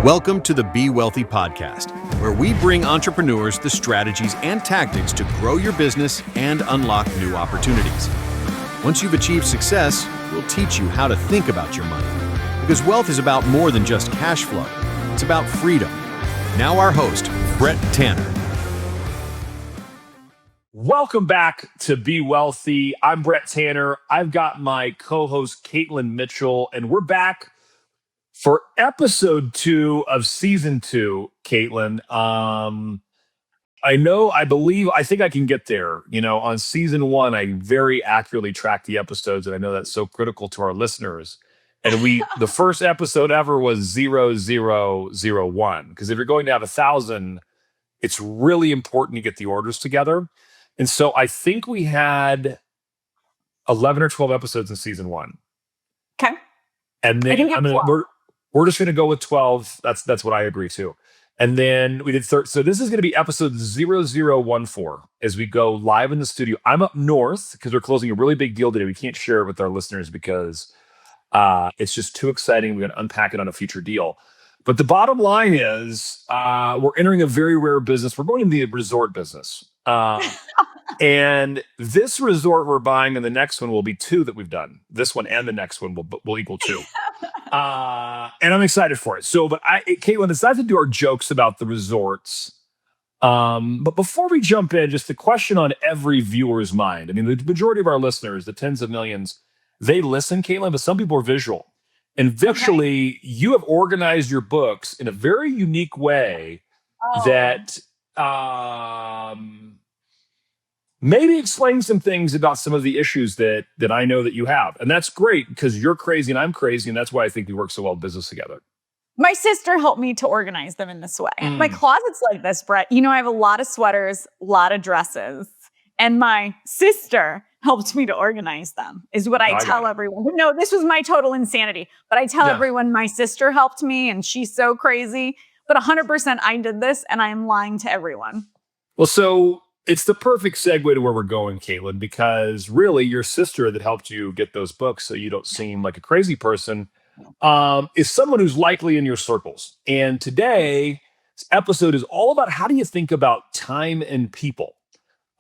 Welcome to the Be Wealthy podcast, where we bring entrepreneurs the strategies and tactics to grow your business and unlock new opportunities. Once you've achieved success, we'll teach you how to think about your money. Because wealth is about more than just cash flow. It's about freedom. Now our host, Brett Tanner. Welcome back to Be Wealthy. I'm Brett Tanner. I've got my co-host, Katelyn Mitchell, and we're back for episode 2 of season 2, Katelyn. I think I can get there. You know, on season 1, I very accurately tracked the episodes, and I know that's so critical to our listeners. And the first episode ever was 0001, because if you're going to have 1,000, it's really important to get the orders together. And so I think we had 11 or 12 episodes in season 1. Okay. And then we're just going to go with 12. That's what I agree to. And then we did so this is going to be episode 0014 as we go live in the studio. I'm up north because we're closing a really big deal today. We can't share it with our listeners because it's just too exciting. We're going to unpack it on a future deal. But the bottom line is we're entering a very rare business. We're going into the resort business. And this resort we're buying and the next one will be 2 that we've done. This one and the next one will equal 2. And I'm excited for it. So, Katelyn, decided to do our jokes about the resorts. But before we jump in, just the question on every viewer's mind. I mean, the majority of our listeners, the tens of millions, they listen, Katelyn, but some people are visual. And visually, you have organized your books in a very unique way that maybe explain some things about some of the issues that I know that you have. And that's great because you're crazy and I'm crazy. And that's why I think we work so well in business together. My sister helped me to organize them in this way. My closet's like this, Brett. You know, I have a lot of sweaters, a lot of dresses, and my sister helped me to organize them, is what I tell everyone. No, this was my total insanity. But I tell everyone my sister helped me and she's so crazy. But 100% I did this and I'm lying to everyone. Well, so it's the perfect segue to where we're going, Katelyn, because really your sister that helped you get those books so you don't seem like a crazy person is someone who's likely in your circles. And today's episode is all about how do you think about time and people.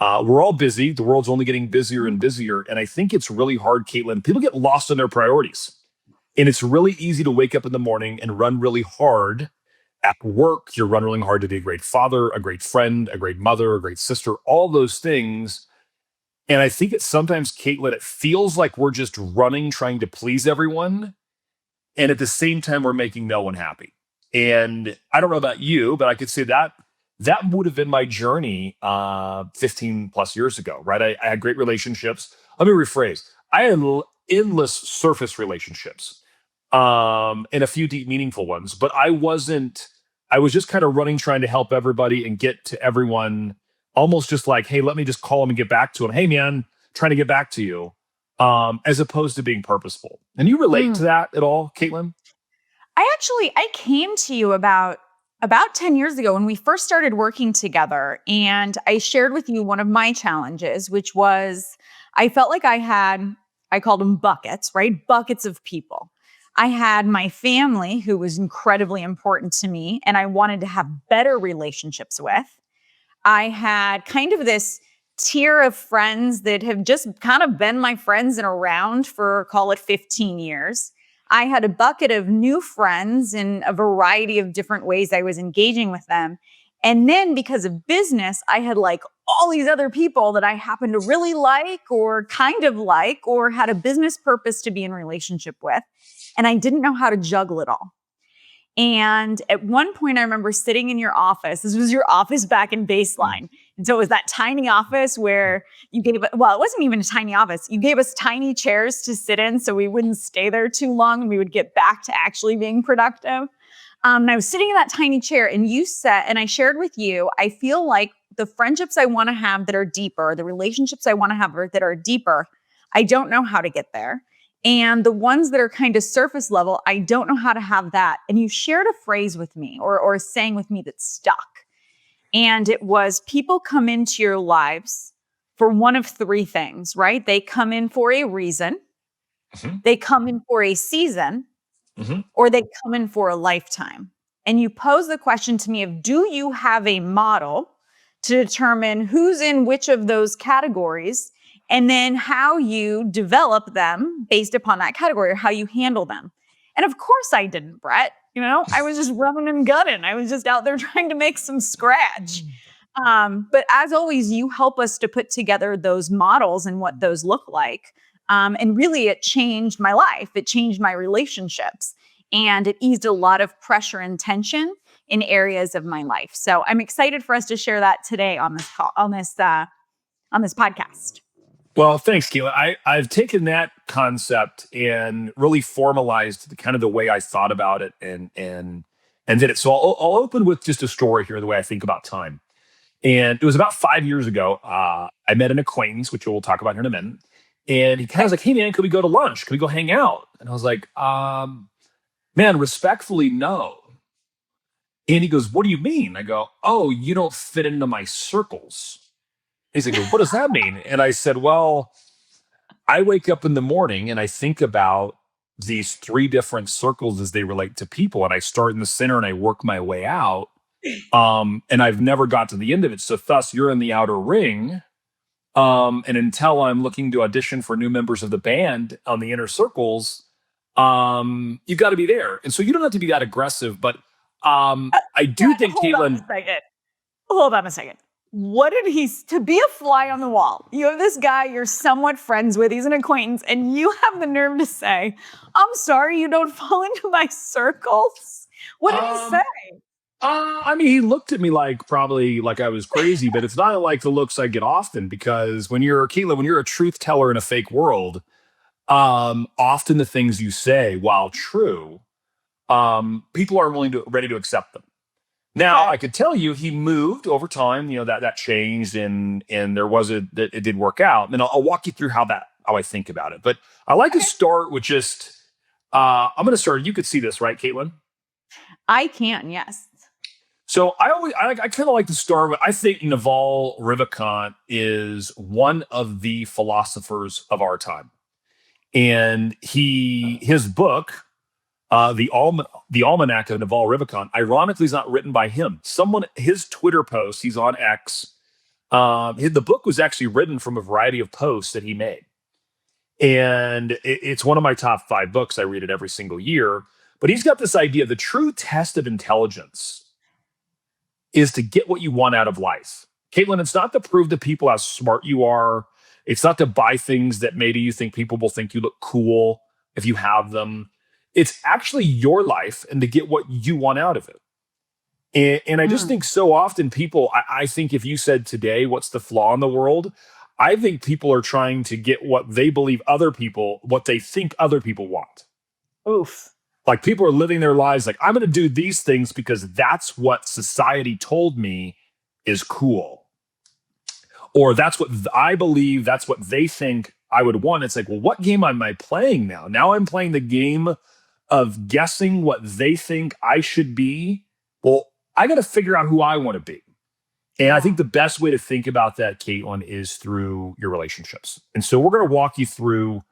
We're all busy. The world's only getting busier and busier. And I think it's really hard, Katelyn. People get lost in their priorities. And it's really easy to wake up in the morning and run really hard at work. You're running really hard to be a great father, a great friend, a great mother, a great sister, all those things. And I think it's sometimes, Katelyn, it feels like we're just running, trying to please everyone. And at the same time, we're making no one happy. And I don't know about you, but I could say that would have been my journey 15 plus years ago, right? I had great relationships. Let me rephrase. I had endless surface relationships and a few deep, meaningful ones, but I was just kind of running, trying to help everybody and get to everyone almost just like, hey, let me just call them and get back to them. Hey, man, trying to get back to you, as opposed to being purposeful. And you relate to that at all, Katelyn? I came to you about 10 years ago when we first started working together. And I shared with you one of my challenges, which was I felt like I called them buckets, right? Buckets of people. I had my family, who was incredibly important to me, and I wanted to have better relationships with. I had kind of this tier of friends that have just kind of been my friends and around for, call it 15 years. I had a bucket of new friends in a variety of different ways I was engaging with them. And then because of business, I had like all these other people that I happened to really like or kind of like or had a business purpose to be in relationship with. And I didn't know how to juggle it all. And at one point, I remember sitting in your office. This was your office back in Baseline. And so it was that tiny office where it wasn't even a tiny office. You gave us tiny chairs to sit in so we wouldn't stay there too long and we would get back to actually being productive. And I was sitting in that tiny chair and you said, and I shared with you, I feel like the friendships I want to have that are deeper, the relationships I want to have that are deeper, I don't know how to get there. And the ones that are kind of surface level, I don't know how to have that. And you shared a phrase with me or a saying with me that stuck. And it was, people come into your lives for one of 3 things, right? They come in for a reason, they come in for a season, or they come in for a lifetime. and you pose the question to me of, do you have a model to determine who's in which of those categories, and then how you develop them based upon that category, or how you handle them? And of course I didn't, Brett. I was just running and gunning. I was just out there trying to make some scratch. But as always, you help us to put together those models and what those look like. And really, it changed my life. It changed my relationships, and it eased a lot of pressure and tension in areas of my life. So I'm excited for us to share that today on this call, on this podcast. Well, thanks, Keela. I've taken that concept and really formalized the way I thought about it and did it. So I'll open with just a story here, the way I think about time. And it was about 5 years ago. I met an acquaintance, which we'll talk about here in a minute. And he kind of was like, "Hey, man, could we go to lunch? Could we go hang out?" And I was like, "Man, respectfully, no." And he goes, "What do you mean?" I go, "Oh, you don't fit into my circles." He's like, "Well, what does that mean?" And I said, "Well, I wake up in the morning and I think about these three different circles as they relate to people. And I start in the center and I work my way out. And I've never got to the end of it. So thus you're in the outer ring. And until I'm looking to audition for new members of the band on the inner circles, you've got to be there. And so you don't have to be that aggressive, but I do think Katelyn." Hold on a second. What did to be a fly on the wall? You have this guy you're somewhat friends with, he's an acquaintance, and you have the nerve to say, "I'm sorry, you don't fall into my circles"? What did he say? I mean, he looked at me probably like I was crazy, but it's not like the looks I get often, because when you're a truth teller in a fake world, often the things you say, while true, people aren't ready to accept them. Now, I could tell you he moved over time, that changed and that it did work out. And I'll walk you through how I think about it. But I like to start with just, I'm going to start, you could see this, right, Katelyn? I can, yes. So I kind of like to start with, I think Naval Ravikant is one of the philosophers of our time. And his book, the Almanac of Naval Ravikant, ironically, is not written by him. His Twitter post, he's on X. The book was actually written from a variety of posts that he made. And it's one of my top 5 books. I read it every single year. But he's got this idea: the true test of intelligence is to get what you want out of life. Katelyn, it's not to prove to people how smart you are. It's not to buy things that maybe you think people will think you look cool if you have them. It's actually your life, and to get what you want out of it. And I just think so often people, I think if you said today, what's the flaw in the world? I think people are trying to get what they believe what they think other people want. Oof. Like, people are living their lives like, I'm going to do these things because that's what society told me is cool. Or that's what I believe, that's what they think I would want. It's like, well, what game am I playing now? Now I'm playing the game of guessing what they think I should be. Well, I got to figure out who I want to be. And I think the best way to think about that, Katelyn, is through your relationships. And so we're going to walk you through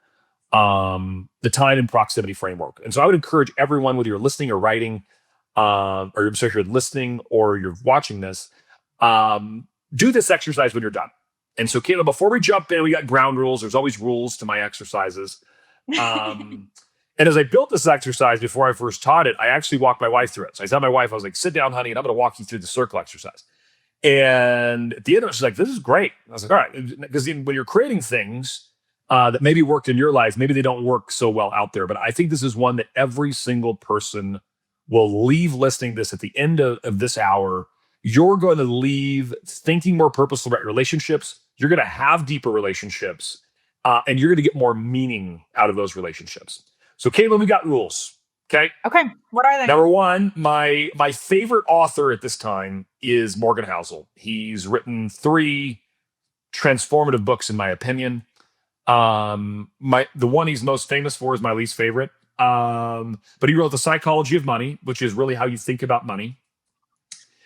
the time and proximity framework. And so I would encourage everyone, whether you're listening or writing, or if you're listening or you're watching this, do this exercise when you're done. And so, Katelyn, before we jump in, we got ground rules. There's always rules to my exercises. And as I built this exercise before I first taught it, I actually walked my wife through it. So I told my wife, I was like, "Sit down, honey, and I'm going to walk you through the circle exercise." And at the end of it, she's like, "This is great." I was like, "All right." Because when you're creating things that maybe worked in your life, maybe they don't work so well out there. But I think this is one that every single person will leave listening to this at the end of this hour. You're going to leave thinking more purposeful about relationships. You're going to have deeper relationships, and you're going to get more meaning out of those relationships. So, Katelyn, we got rules. Okay. What are they? Number one, my favorite author at this time is Morgan Housel. He's written 3 transformative books, in my opinion. The one he's most famous for is my least favorite. But he wrote The Psychology of Money, which is really how you think about money.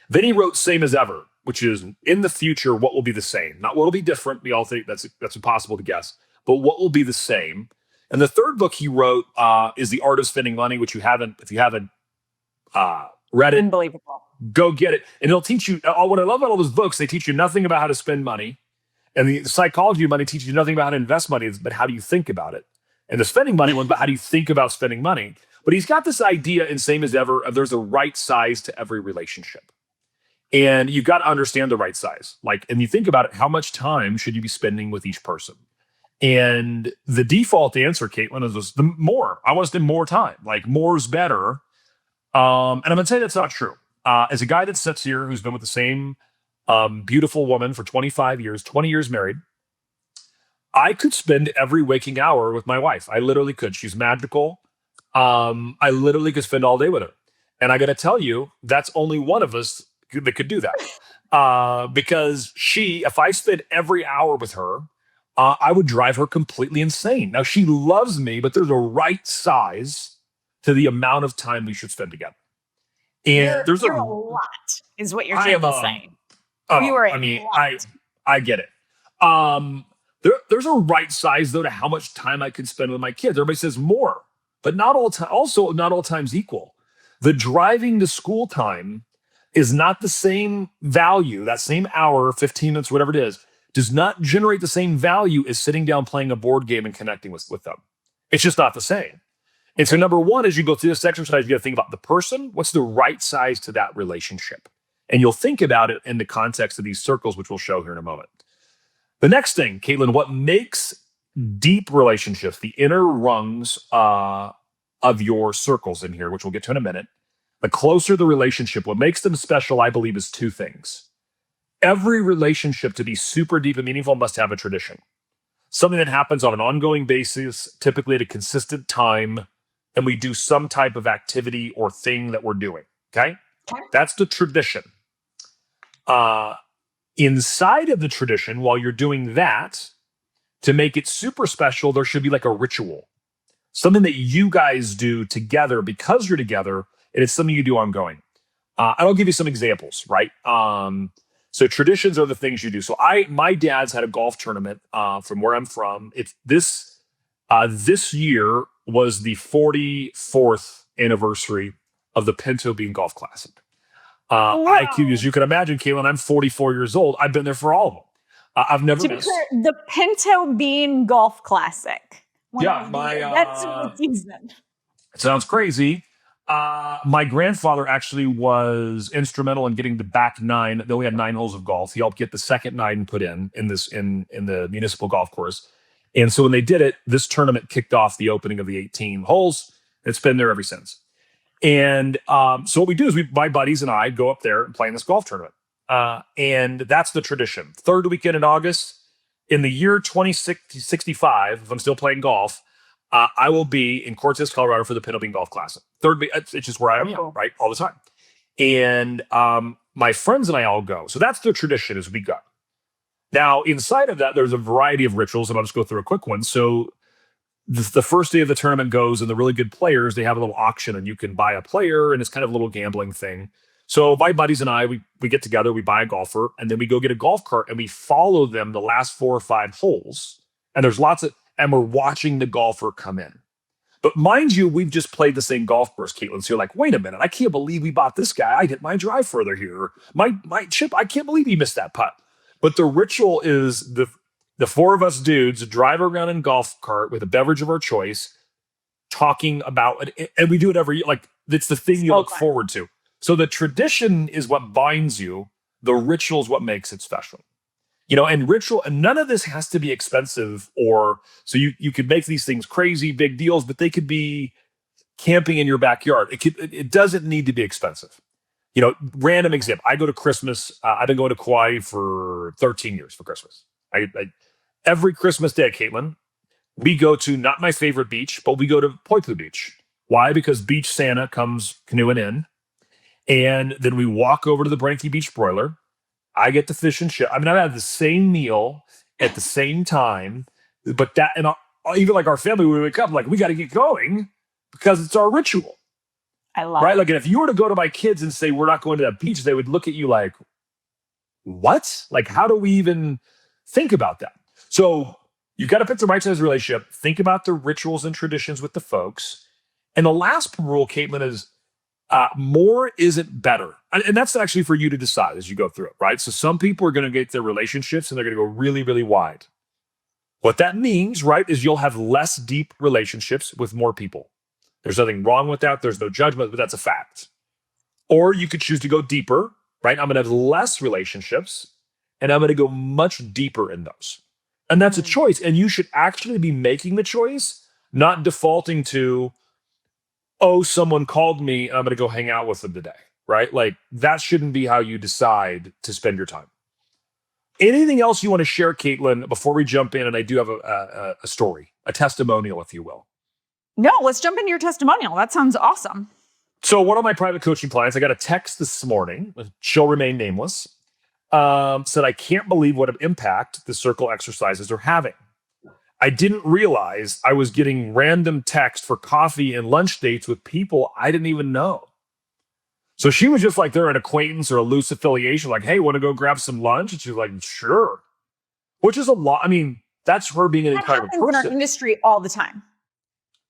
Then he wrote Same as Ever, which is in the future, what will be the same? Not what will be different. We all think that's impossible to guess, but what will be the same? And the third book he wrote is The Art of Spending Money, which if you haven't Reddit, Unbelievable. go get it. And it'll teach you, what I love about all those books, they teach you nothing about how to spend money. And the psychology of money teaches you nothing about how to invest money, but how do you think about it? And the spending money one, but how do you think about spending money? But he's got this idea, and same as ever, of there's a right size to every relationship. And you've got to understand the right size. Like, and you think about it, how much time should you be spending with each person? And the default answer, Katelyn, is the more. I want to spend more time. Like, more is better. And I'm going to say that's not true. As a guy that sits here who's been with the same beautiful woman for 25 years, 20 years married, I could spend every waking hour with my wife. I literally could. She's magical. I literally could spend all day with her. And I got to tell you, that's only one of us that could do that. Because if I spent every hour with her, I would drive her completely insane. Now, she loves me, but there's a right size to the amount of time we should spend together. And there's a lot, is what you're saying. I get it. There's a right size, though, to how much time I could spend with my kids. Everybody says more, but not all time. Also, not all times equal. The driving to school time is not the same value. That same hour, 15 minutes, whatever it is, does not generate the same value as sitting down playing a board game and connecting with them. It's just not the same. And so number one, as you go through this exercise, you got to think about the person. What's the right size to that relationship? And you'll think about it in the context of these circles, which we'll show here in a moment. The next thing, Katelyn, what makes deep relationships, the inner rungs of your circles in here, which we'll get to in a minute, the closer the relationship, what makes them special, I believe, is two things. Every relationship to be super deep and meaningful must have a tradition. Something that happens on an ongoing basis, typically at a consistent time, and we do some type of activity or thing that we're doing, okay? That's the tradition. Inside of the tradition, while you're doing that, to make it super special, there should be like a ritual. Something that you guys do together because you're together, and it's something you do ongoing. And I'll give you some examples, right? So traditions are the things you do. So my dad's had a golf tournament from where I'm from. It's this year was the 44th anniversary of the Pinto Bean Golf Classic. Wow. As you can imagine, Katelyn, I'm 44 years old. I've been there for all of them. I've never missed. The Pinto Bean Golf Classic. That's the season. It sounds crazy. My grandfather actually was instrumental in getting the back nine. They only had 9 holes of golf. He helped get the second 9 put in the municipal golf course. And so when they did it, this tournament kicked off the opening of the 18 holes. It's been there ever since. And so what we do is my buddies and I go up there and play in this golf tournament. And that's the tradition. Third weekend in August, in the year 2065, if I'm still playing golf, I will be in Cortez, Colorado for the Pinto Bean Golf Classic. It's just where I am, right? All the time. And my friends and I all go. So that's the tradition as we go. Now, inside of that, there's a variety of rituals, and I'll just go through a quick one. So the first day of the tournament goes, and the really good players, they have a little auction, and you can buy a player, and it's kind of a little gambling thing. So my buddies and I, we get together, we buy a golfer, and then we go get a golf cart, and we follow them the last 4 or 5 holes. And there's and we're watching the golfer come in. But mind you, we've just played the same golf course, Katelyn. So you're like, wait a minute, I can't believe we bought this guy. I hit my drive further here. My chip, I can't believe he missed that putt. But the ritual is the 4 of us dudes drive around in golf cart with a beverage of our choice, talking about it. And we do it every year. Like, it's the thing you look forward to. So the tradition is what binds you. The ritual is what makes it special. And ritual, and none of this has to be expensive, so you could make these things crazy, big deals, but they could be camping in your backyard. It doesn't need to be expensive. Random example. I go to Christmas. I've been going to Kauai for 13 years for Christmas. Every Christmas day, Katelyn, we go to not my favorite beach, but we go to Poipu Beach. Why? Because Beach Santa comes canoeing in, and then we walk over to the Branky Beach Broiler. I get the fish and chip. I've had the same meal at the same time, but even like our family, we wake up like, we got to get going because it's our ritual. I love it. Right? Like, if you were to go to my kids and say, we're not going to that beach, they would look at you like, what? Like, how do we even think about that? So you've got to pick the right size relationship. Think about the rituals and traditions with the folks. And the last rule, Katelyn, is More isn't better. And that's actually for you to decide as you go through it, right? So some people are going to get their relationships and they're going to go really, really wide. What that means, right, is you'll have less deep relationships with more people. There's nothing wrong with that. There's no judgment, but that's a fact. Or you could choose to go deeper, right? I'm going to have less relationships and I'm going to go much deeper in those. And that's a choice. And you should actually be making the choice, not defaulting to, oh, someone called me and I'm going to go hang out with them today, right? Like that shouldn't be how you decide to spend your time. Anything else you want to share, Katelyn, before we jump in? And I do have a story, a testimonial, if you will. No, let's jump into your testimonial. That sounds awesome. So one of my private coaching clients, I got a text this morning, she'll remain nameless, said, I can't believe what an impact the circle exercises are having. I didn't realize I was getting random texts for coffee and lunch dates with people I didn't even know. So she was just like, they're an acquaintance or a loose affiliation, like, hey, want to go grab some lunch? And she's like, sure. Which is a lot. I mean, that's her being an entire person. In our industry all the time.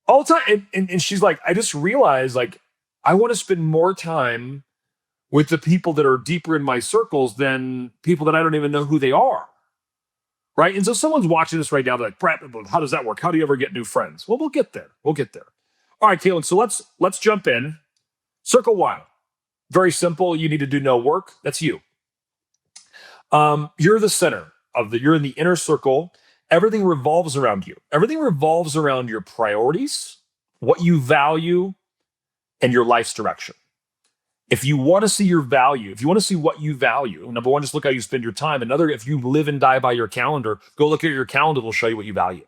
All the time. And she's like, I just realized, like, I want to spend more time with the people that are deeper in my circles than people that I don't even know who they are. Right. And so someone's watching this right now. They're like, Brett, how does that work? How do you ever get new friends? Well, we'll get there. We'll get there. All right, Katelyn. So let's jump in. Circle one. Very simple. You need to do no work. That's you. You're the center you're in the inner circle. Everything revolves around you. Everything revolves around your priorities, what you value, and your life's direction. If you want to see your value, if you want to see what you value, number one, just look how you spend your time. Another, if you live and die by your calendar, go look at your calendar. It'll show you what you value.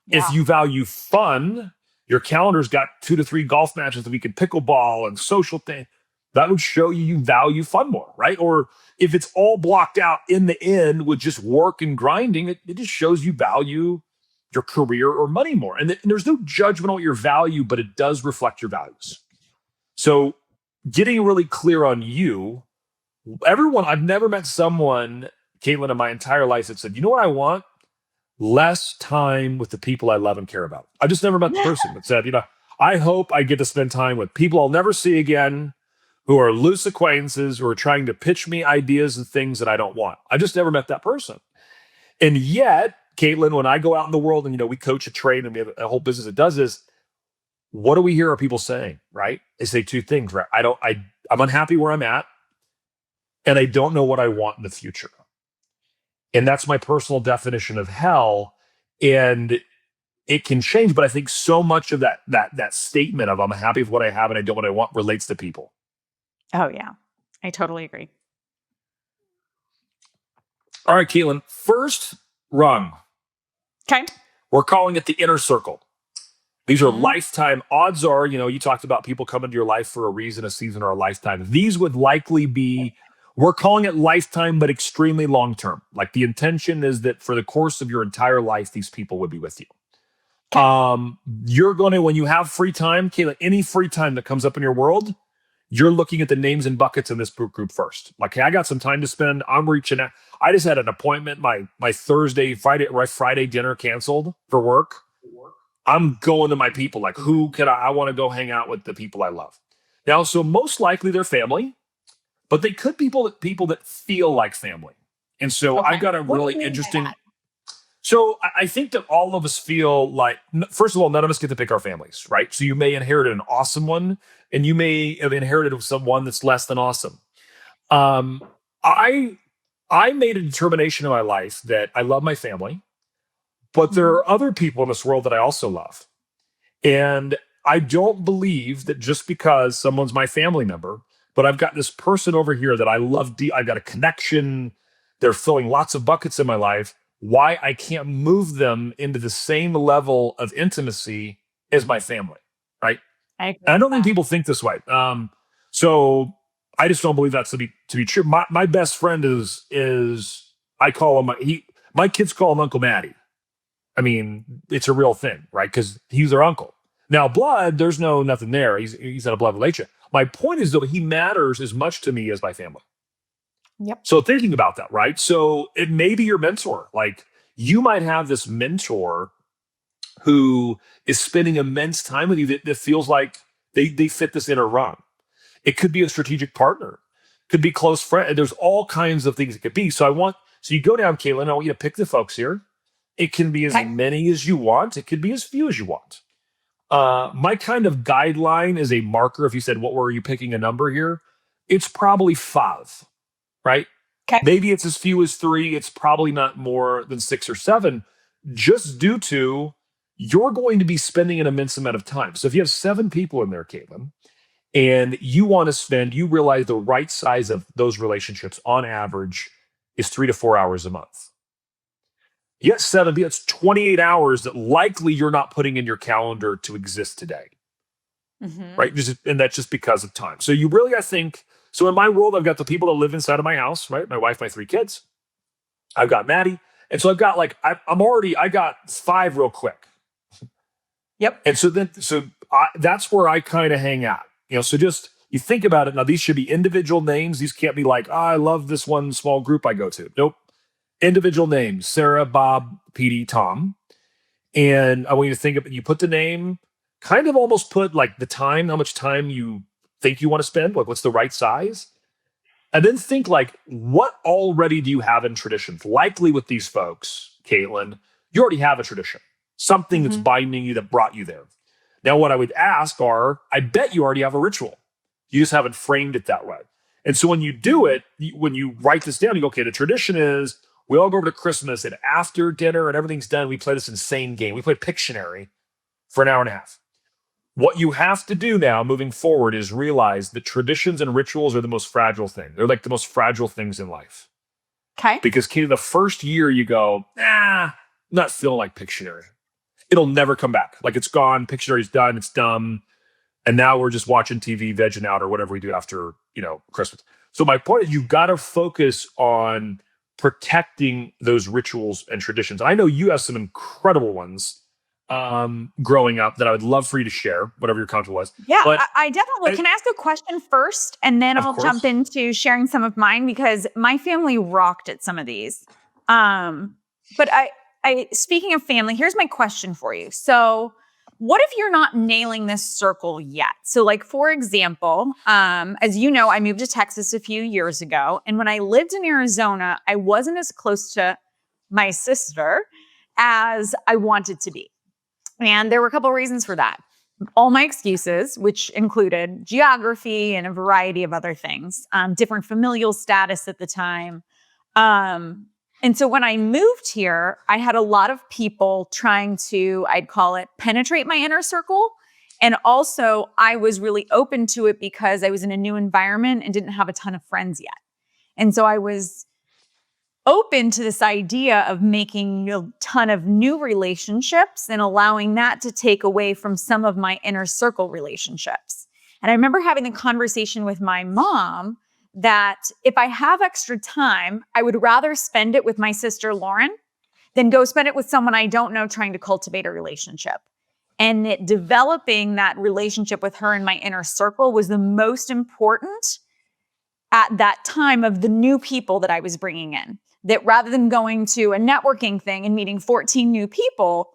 Yeah. If you value fun, your calendar's got 2 to 3 golf matches that we could pickleball and social thing. That would show you value fun more, right? Or if it's all blocked out in the end with just work and grinding, it just shows you value your career or money more. And there's no judgment on your value, but it does reflect your values. So getting really clear on you, I've never met someone, Katelyn, in my entire life that said, you know what I want? Less time with the people I love and care about. I just never met the person that said, I hope I get to spend time with people I'll never see again, who are loose acquaintances, who are trying to pitch me ideas and things that I don't want. I just never met that person. And yet, Katelyn, when I go out in the world and, we coach a trade and we have a whole business that does this, what do we hear are people saying, right? They say 2 things, right? I'm unhappy where I'm at, and I don't know what I want in the future. And that's my personal definition of hell. And it can change, but I think so much of that statement of I'm happy with what I have and I don't know what I want relates to people. Oh, yeah. I totally agree. All right, Katelyn, first rung. Okay. We're calling it the inner circle. These are lifetime. Odds are, you talked about people coming to your life for a reason, a season, or a lifetime. These would likely be, we're calling it lifetime, but extremely long-term. Like the intention is that for the course of your entire life, these people would be with you. Okay. You're going to, when you have free time, Kayla, any free time that comes up in your world, you're looking at the names and buckets in this group first. Like, hey, I got some time to spend. I'm reaching out. I just had an appointment. My Friday dinner canceled for work. I'm going to my people. Like, who can I want to go hang out with the people I love. Now, so most likely they're family, but they could be people that feel like family. And so I've got a really interesting. So I think that all of us feel like, first of all, none of us get to pick our families, right? So you may inherit an awesome one, and you may have inherited someone that's less than awesome. I made a determination in my life that I love my family, but there are other people in this world that I also love. And I don't believe that just because someone's my family member, but I've got this person over here that I love, I've got a connection, they're filling lots of buckets in my life, why I can't move them into the same level of intimacy as my family, right? I don't think people think this way. So I just don't believe that's to be true. My best friend is I call him, my kids call him Uncle Matty. I mean, it's a real thing, right? Because he's their uncle. Now, blood, there's nothing there. He's not a blood relation. My point is, though, he matters as much to me as my family. Yep. So thinking about that, right? So it may be your mentor. Like, you might have this mentor who is spending immense time with you that feels like they fit this inner rung. It could be a strategic partner, could be close friend. There's all kinds of things it could be. So you go down, Katelyn, I want you to pick the folks here. It can be as Okay. many as you want. It could be as few as you want. My kind of guideline is a marker. If you said, what were you picking a number here? It's probably 5, right? Okay. Maybe it's as few as 3. It's probably not more than 6 or 7, just due to you're going to be spending an immense amount of time. So if you have 7 people in there, Katelyn, and you realize the right size of those relationships on average is 3 to 4 hours a month. Yet 7, that's 28 hours that likely you're not putting in your calendar to exist today, right? And that's just because of time. So you really, I think, so in my world, I've got the people that live inside of my house, right? My wife, my 3 kids. I've got Maddie. And so I've got I got 5 real quick. Yep. And so that's where I kind of hang out. So just, you think about it. Now, these should be individual names. These can't be like, I love this one small group I go to. Nope. Individual names: Sarah, Bob, Petey, Tom. And I want you to think of, you put the name, kind of almost put like the time, how much time you think you want to spend, like what's the right size. And then think like, what already do you have in traditions? Likely with these folks, Katelyn, you already have a tradition, something that's binding you that brought you there. Now, what I would ask I bet you already have a ritual. You just haven't framed it that way. And so when you do it, when you write this down, you go, okay, the tradition is, we all go over to Christmas, and after dinner and everything's done, we play this insane game. We play Pictionary for an hour and a half. What you have to do now moving forward is realize that traditions and rituals are the most fragile thing. They're like the most fragile things in life. Okay. Because the first year you go, I'm not feeling like Pictionary. It'll never come back. Like, it's gone. Pictionary's done. It's dumb. And now we're just watching TV, vegging out, or whatever we do after, Christmas. So my point is, you've got to focus on protecting those rituals and traditions. I know you have some incredible ones growing up that I would love for you to share, whatever your comfortable was. Yeah, but I definitely can I ask a question first, and then I'll jump into sharing some of mine, because my family rocked at some of these. But I speaking of family, here's my question for you. So what if you're not nailing this circle yet? So like, for example, as you know, I moved to Texas a few years ago. And when I lived in Arizona, I wasn't as close to my sister as I wanted to be. And there were a couple of reasons for that. All my excuses, which included geography and a variety of other things, different familial status at the time. And so when I moved here, I had a lot of people trying to, I'd call it, penetrate my inner circle. And also I was really open to it because I was in a new environment and didn't have a ton of friends yet. And so I was open to this idea of making a ton of new relationships and allowing that to take away from some of my inner circle relationships. And I remember having the conversation with my mom that if I have extra time, I would rather spend it with my sister, Lauren, than go spend it with someone I don't know trying to cultivate a relationship. And developing that relationship with her in my inner circle was the most important at that time of the new people that I was bringing in. That rather than going to a networking thing and meeting 14 new people,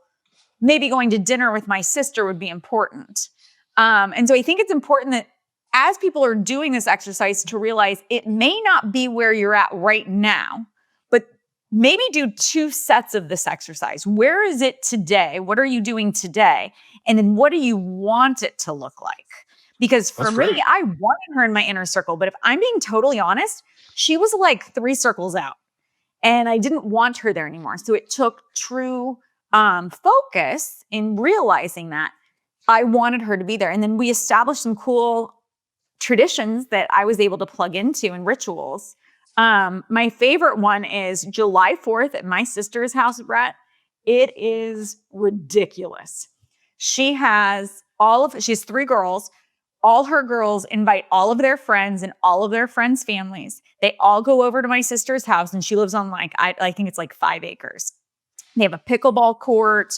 maybe going to dinner with my sister would be important. And so I think it's important that as people are doing this exercise to realize it may not be where you're at right now, but maybe do 2 sets of this exercise. Where is it today? What are you doing today? And then what do you want it to look like? Because for me, I wanted her in my inner circle, but if I'm being totally honest, she was like 3 circles out and I didn't want her there anymore. So it took true focus in realizing that I wanted her to be there. And then we established some cool traditions that I was able to plug into and rituals. My favorite one is July 4th at my sister's house, Brett. It is ridiculous. She has 3 girls. All her girls invite all of their friends and all of their friends' families. They all go over to my sister's house, and she lives on I think it's like 5 acres. They have a pickleball court.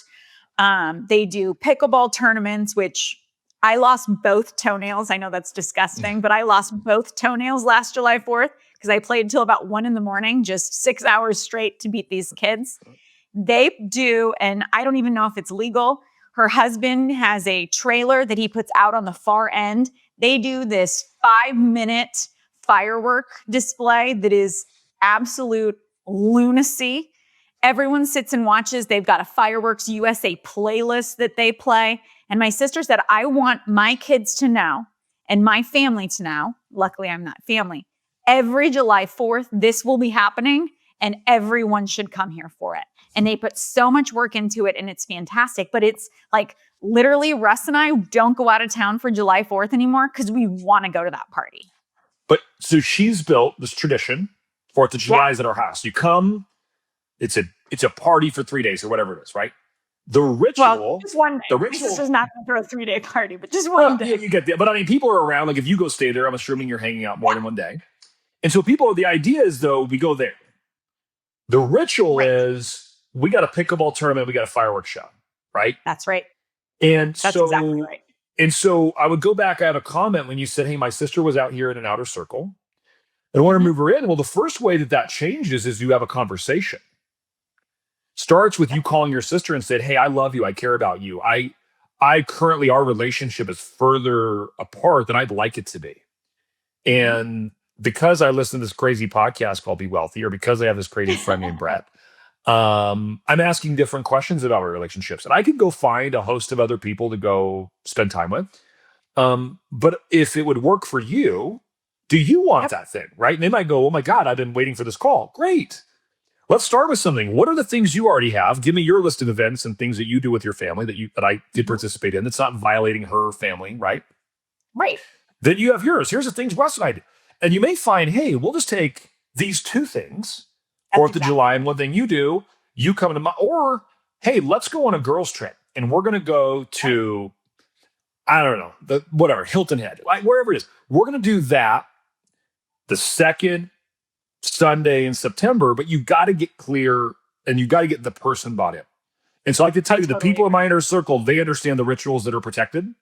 They do pickleball tournaments, which I lost both toenails. I know that's disgusting, but I lost both toenails last July 4th because I played until about 1 a.m, just 6 hours straight to beat these kids. They do, and I don't even know if it's legal, Her husband has a trailer that he puts out on the far end. They do this 5-minute firework display that is absolute lunacy. Everyone sits and watches. They've got a Fireworks USA playlist that they play. And my sister said, I want my kids to know and my family to know, luckily I'm not family, every July 4th, this will be happening and everyone should come here for it. And they put so much work into it and it's fantastic. But it's like literally Russ and I don't go out of town for July 4th anymore because we want to go to that party. But so she's built this tradition. 4th of July is at our house. You come, it's a party for 3 days or whatever it is, right? The ritual. Well, just one day. The My ritual. sister's not going to throw a 3-day party, but just one day. Yeah, you get that. But I mean, people are around. Like if you go stay there, I'm assuming you're hanging out more than one day. And so the idea is though, we go there. The ritual is we got a pickleball tournament, we got a fireworks show, right? That's right. And That's exactly right. And so I would go back, I had a comment when you said, hey, my sister was out here in an outer circle and I want to move her in. Well, the first way that changes is you have a conversation. Starts with you calling your sister and said, hey, I love you. I care about you. I currently, our relationship is further apart than I'd like it to be. And because I listen to this crazy podcast called Be Wealthy, or because I have this crazy friend named Brett, I'm asking different questions about our relationships. And I could go find a host of other people to go spend time with. But if it would work for you, do you want that thing, right? And they might go, oh my God, I've been waiting for this call. Great. Let's start with something. What are the things you already have? Give me your list of events and things that you do with your family that I did participate in. That's not violating her family, right? Right. Then you have yours. Here's the things Russ and I did. And you may find, hey, we'll just take these two things, 4th of July and one thing you do, you come to my, or hey, let's go on a girls trip and we're going to go to, I don't know, Hilton Head, like wherever it is. We're going to do that the second Sunday in September, but you got to get clear and you got to get the person bought in. And so I can tell you, the people in my inner circle, they understand the rituals that are protected.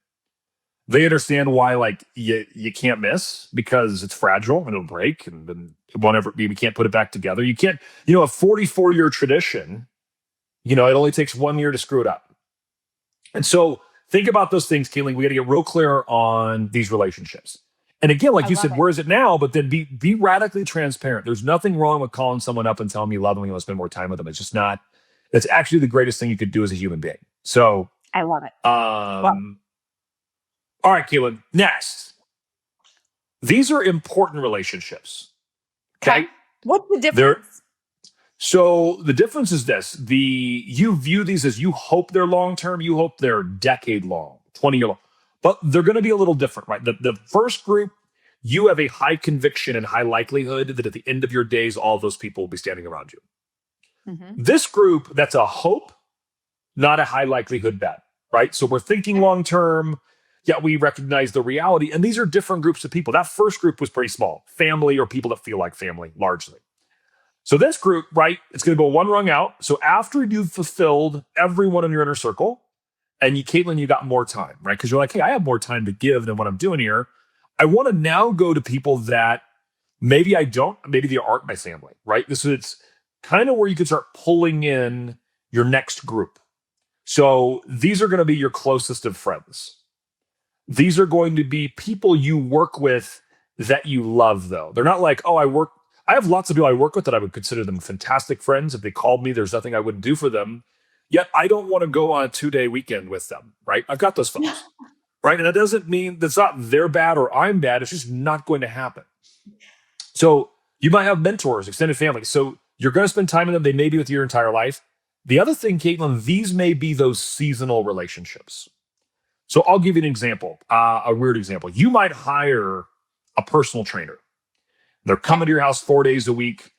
They understand why, like, you can't miss because it's fragile and it'll break and then it won't ever be, we can't put it back together. You can't, a 44-year tradition, it only takes 1 year to screw it up. And so think about those things, Katelyn. We got to get real clear on these relationships. And again, like you said, where is it now? But then be radically transparent. There's nothing wrong with calling someone up and telling them you love them, you want to spend more time with them. It's just not, that's actually the greatest thing you could do as a human being. So I love it. All right, Katelyn, next. These are important relationships. Okay. What's the difference? So the difference is this. You view these as you hope they're long-term. You hope they're decade long, 20-year long. But they're going to be a little different, right? The first group, you have a high conviction and high likelihood that at the end of your days, all of those people will be standing around you. Mm-hmm. This group, that's a hope, not a high likelihood bet, right? So we're thinking long-term, yet we recognize the reality. And these are different groups of people. That first group was pretty small, family or people that feel like family, largely. So this group, right, it's going to go one rung out. So after you've fulfilled everyone in your inner circle, and Katelyn, you got more time, right? Because you're like, hey, I have more time to give than what I'm doing here. I want to now go to people that maybe I don't, maybe they aren't my family, right? It's kind of where you can start pulling in your next group. So these are going to be your closest of friends. These are going to be people you work with that you love, though. They're not like, oh, I have lots of people I work with that I would consider them fantastic friends. If they called me, there's nothing I wouldn't do for them. Yet I don't want to go on a 2-day weekend with them, right? I've got those folks, right? And that doesn't mean that's not they're bad or I'm bad. It's just not going to happen. So you might have mentors, extended family. So you're going to spend time with them. They may be with you your entire life. The other thing, Katelyn, these may be those seasonal relationships. So I'll give you an example, a weird example. You might hire a personal trainer. They're coming to your house 4 days a week.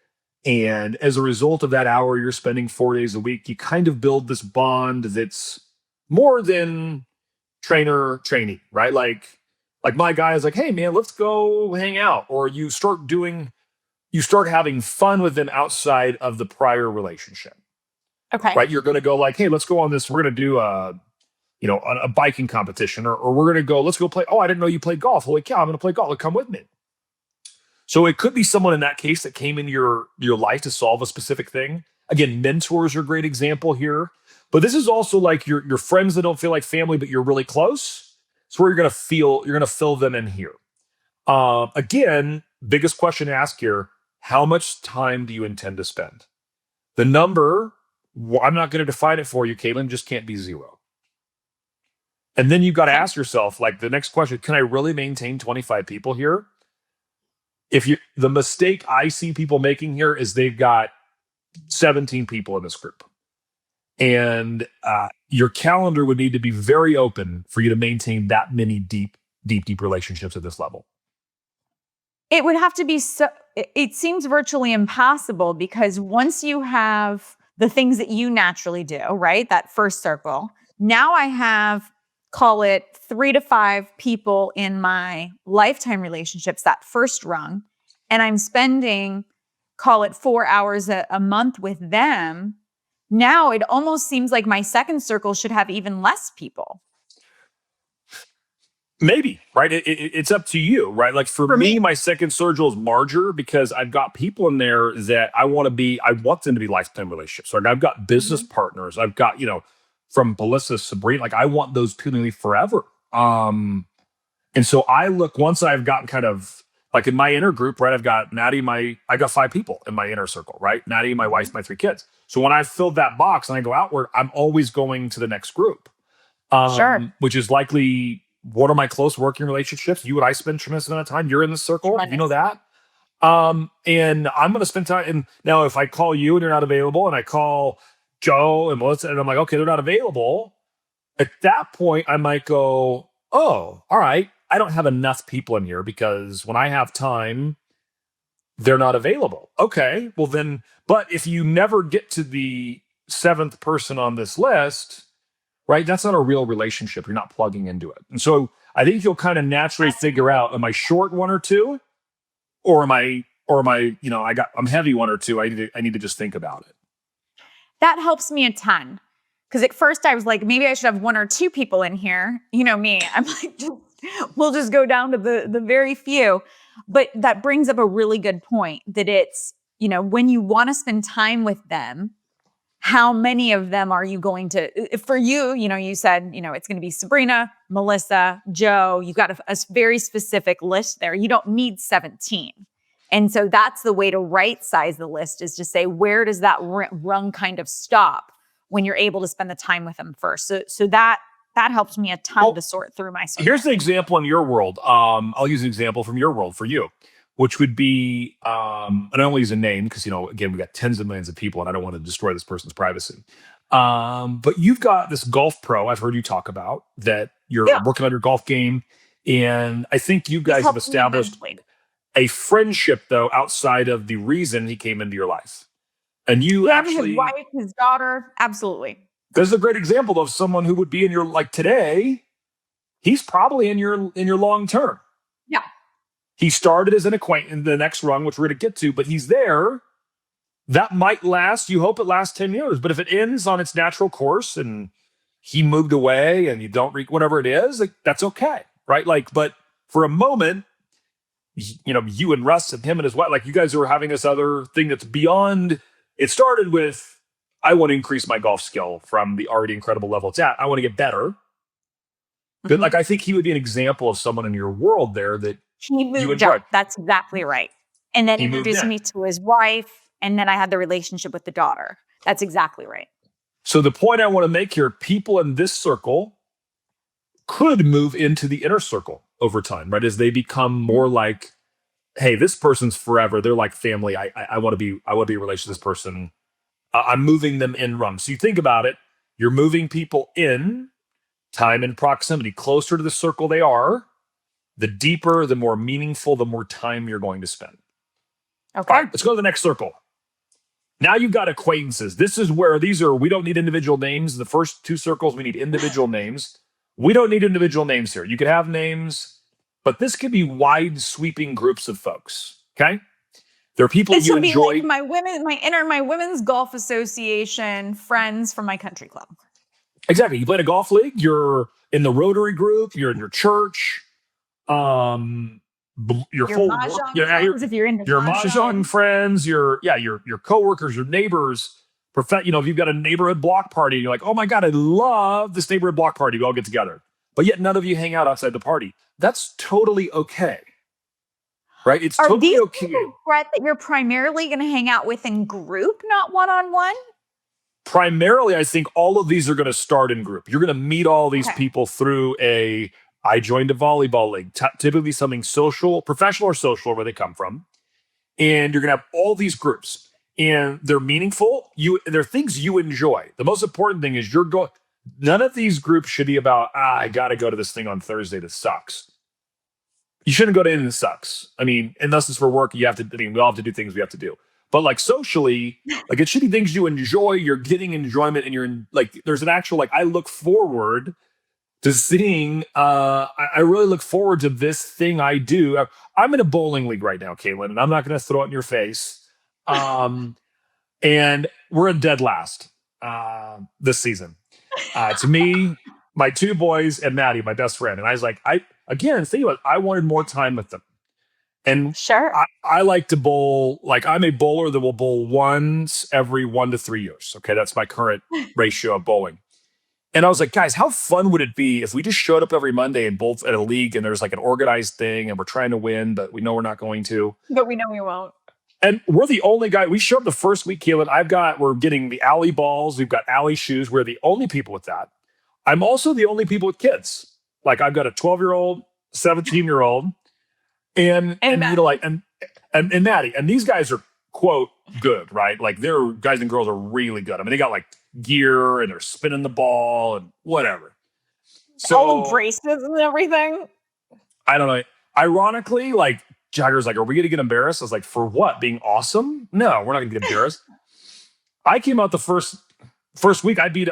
And as a result of that hour you're spending 4 days a week, you kind of build this bond that's more than trainer-trainee, right? Like my guy is like, hey man, let's go hang out. Or you start having fun with them outside of the prior relationship. Okay. Right? You're going to go like, hey, let's go on this. We're going to do a biking competition, or we're going to go, let's go play. Oh, I didn't know you played golf. Holy cow, I'm going to play golf. Come with me. So it could be someone in that case that came into your life to solve a specific thing. Again, mentors are a great example here. But this is also like your friends that don't feel like family, but you're really close. It's where you're gonna fill them in here. Again, biggest question to ask here: how much time do you intend to spend? The number, I'm not going to define it for you, Katelyn, just can't be 0. And then you've got to ask yourself, like the next question: can I really maintain 25 people here? The mistake I see people making here is they've got 17 people in this group. And your calendar would need to be very open for you to maintain that many deep relationships at this level. It would have to be it seems virtually impossible, because once you have the things that you naturally do, right? That first circle, now I have, call it 3 to 5 people in my lifetime relationships, that first rung, and I'm spending, call it 4 hours a month with them. Now it almost seems like my second circle should have even less people. Maybe, right? It's up to you, right? Like for me, my second circle is larger because I've got people in there that I want them to be lifetime relationships. Like I've got business partners. I've got, from Melissa, Sabrina, like I want those people to be forever. And so I look, once I've gotten kind of like in my inner group, right? I've got Natty, I got 5 people in my inner circle, right? Natty, my wife, my 3 kids. So when I've filled that box and I go outward, I'm always going to the next group. Sure. Which is likely one of my close working relationships. You and I spend a tremendous amount of time. You're in the circle. Tremendous. You know that. And I'm going to spend time. And now if I call you and you're not available, and I call Joe and Melissa and I'm like, okay, they're not available. At that point, I might go, oh, all right. I don't have enough people in here because when I have time, they're not available. Okay, well then, but if you never get to the 7th person on this list, right, that's not a real relationship. You're not plugging into it. And so I think you'll kind of naturally figure out, am I short 1 or 2? Or am I, I'm heavy 1 or 2. I need to just think about it. That helps me a ton. Because at first I was like, maybe I should have 1 or 2 people in here. You know me, I'm like, we'll just go down to the very few. But that brings up a really good point, that it's, when you want to spend time with them, how many of them are you going to, for you, you said, it's going to be Sabrina, Melissa, Joe, you've got a very specific list there. You don't need 17. And so that's the way to right size the list, is to say, where does that rung kind of stop when you're able to spend the time with them first? So that helps me a ton to sort through my circle. Here's an example in your world. I'll use an example from your world for you, which would be, and I only use a name because, again, we've got tens of millions of people and I don't want to destroy this person's privacy. But you've got this golf pro I've heard you talk about that you're working on your golf game. And I think you guys have established a friendship, though, outside of the reason he came into your life. And you actually... his wife, his daughter, absolutely. This is a great example of someone who would be in your, like today, he's probably in your long term. Yeah. He started as an acquaintance in the next rung, which we're going to get to, but he's there. That might last. You hope it lasts 10 years. But if it ends on its natural course and he moved away and you don't whatever it is, like, that's okay. Right. Like, but for a moment, you and Russ and him and his wife, like you guys are having this other thing that's beyond. It started with, I want to increase my golf skill from the already incredible level it's at. I want to get better. But like, I think he would be an example of someone in your world there that he moved up. That's exactly right. And then introduced me to his wife. And then I had the relationship with the daughter. That's exactly right. So the point I want to make here, people in this circle could move into the inner circle over time, right? As they become more like, hey, this person's forever. They're like family. I want to be in relation to this person. I'm moving them in rungs. So you think about it, you're moving people in time and proximity, closer to the circle they are, the deeper, the more meaningful, the more time you're going to spend. Okay. All right, let's go to the next circle. Now you've got acquaintances. This is where we don't need individual names. The first 2 circles, we need individual names. We don't need individual names here. You could have names, but this could be wide sweeping groups of folks. Okay. There are people you enjoy. Like my women's golf association friends from my country club. Exactly. You play in a golf league. You're in the Rotary group. You're in your church. Your whole mahjong friends, if you're into your mahjong friends. Your coworkers, your neighbors. If you've got a neighborhood block party, and you're like, oh my God, I love this neighborhood block party. We all get together. But yet none of you hang out outside the party. That's totally okay. Right? It's Are totally these okay. people, Brett, that you're primarily going to hang out with in group, not one-on-one? Primarily, I think all of these are going to start in group. You're going to meet all these Okay. people through I joined a volleyball league, typically something social, professional or social, where they come from. And you're going to have all these groups, and they're meaningful. They're things you enjoy. The most important thing is none of these groups should be about, I got to go to this thing on Thursday that sucks. You shouldn't go to anything that sucks. I mean, unless it's for work, we all have to do things we have to do. But like socially, like it should be things you enjoy, you're getting enjoyment, and there's an actual, I look forward to seeing, I really look forward to this thing I do. I'm in a bowling league right now, Katelyn, and I'm not going to throw it in your face. And we're in dead last this season. It's me, my two boys, and Maddie, my best friend. And I was like, I wanted more time with them. And Sure. I like to bowl. Like, I'm a bowler that will bowl once every 1 to 3 years. Okay, that's my current ratio of bowling. And I was like, guys, how fun would it be if we just showed up every Monday and bowled at a league, and there's like an organized thing, and we're trying to win, but we know we're not going to. But we know we won't. And we're the only guy. We show up the first week, Katelyn. We're getting the alley balls. We've got alley shoes. We're the only people with that. I'm also the only people with kids. Like, I've got a 12-year-old, 17-year-old, and Maddie. And these guys are, quote, good, right? Like, their guys and girls are really good. I mean, they got like gear, and they're spinning the ball and whatever. So all the bracelets and everything. I don't know. Ironically, like, Jagger's like, are we going to get embarrassed? I was like, for what? Being awesome? No, we're not going to get embarrassed. I came out the first week. I beat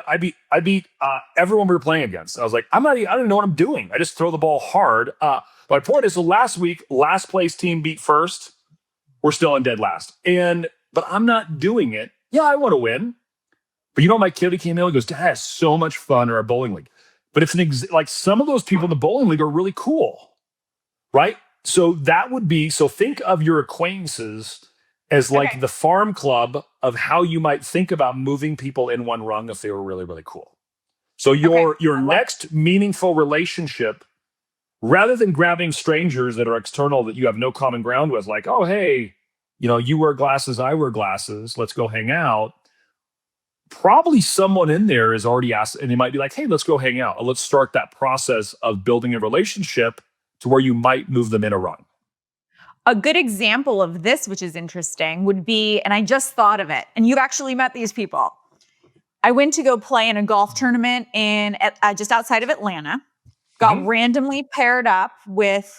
everyone we were playing against. I was like, I don't even know what I'm doing. I just throw the ball hard. My point is, so last week, last place team beat first. We're still in dead last. But I'm not doing it. Yeah, I want to win. But my kid came in and goes, Dad, I had so much fun in our bowling league. But it's like some of those people in the bowling league are really cool, right? So think of your acquaintances as like the farm club of how you might think about moving people in one rung if they were really, really cool. So your next meaningful relationship, rather than grabbing strangers that are external that you have no common ground with, like, oh, hey, you wear glasses, I wear glasses, let's go hang out. Probably someone in there is already asked, and they might be like, hey, let's go hang out. Or let's start that process of building a relationship to where you might move them in a run. A good example of this, which is interesting, would be, and I just thought of it, and you've actually met these people. I went to go play in a golf tournament just outside of Atlanta, got randomly paired up with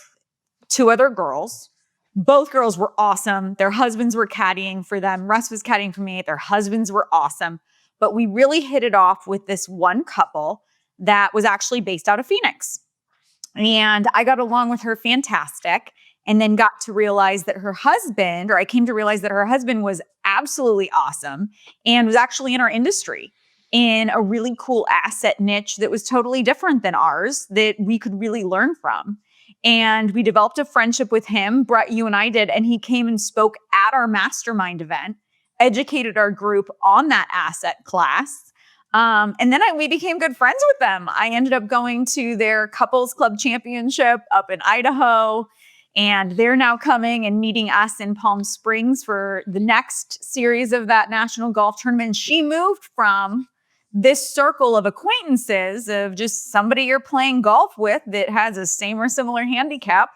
2 other girls. Both girls were awesome. Their husbands were caddying for them. Russ was caddying for me. Their husbands were awesome. But we really hit it off with this one couple that was actually based out of Phoenix. And I got along with her fantastic, and then got to realize that I came to realize that her husband was absolutely awesome and was actually in our industry in a really cool asset niche that was totally different than ours that we could really learn from. And we developed a friendship with him, Brett, you and I did, and he came and spoke at our mastermind event, educated our group on that asset class. And then we became good friends with them. I ended up going to their couples club championship up in Idaho, and they're now coming and meeting us in Palm Springs for the next series of that national golf tournament. And she moved from this circle of acquaintances of just somebody you're playing golf with that has a same or similar handicap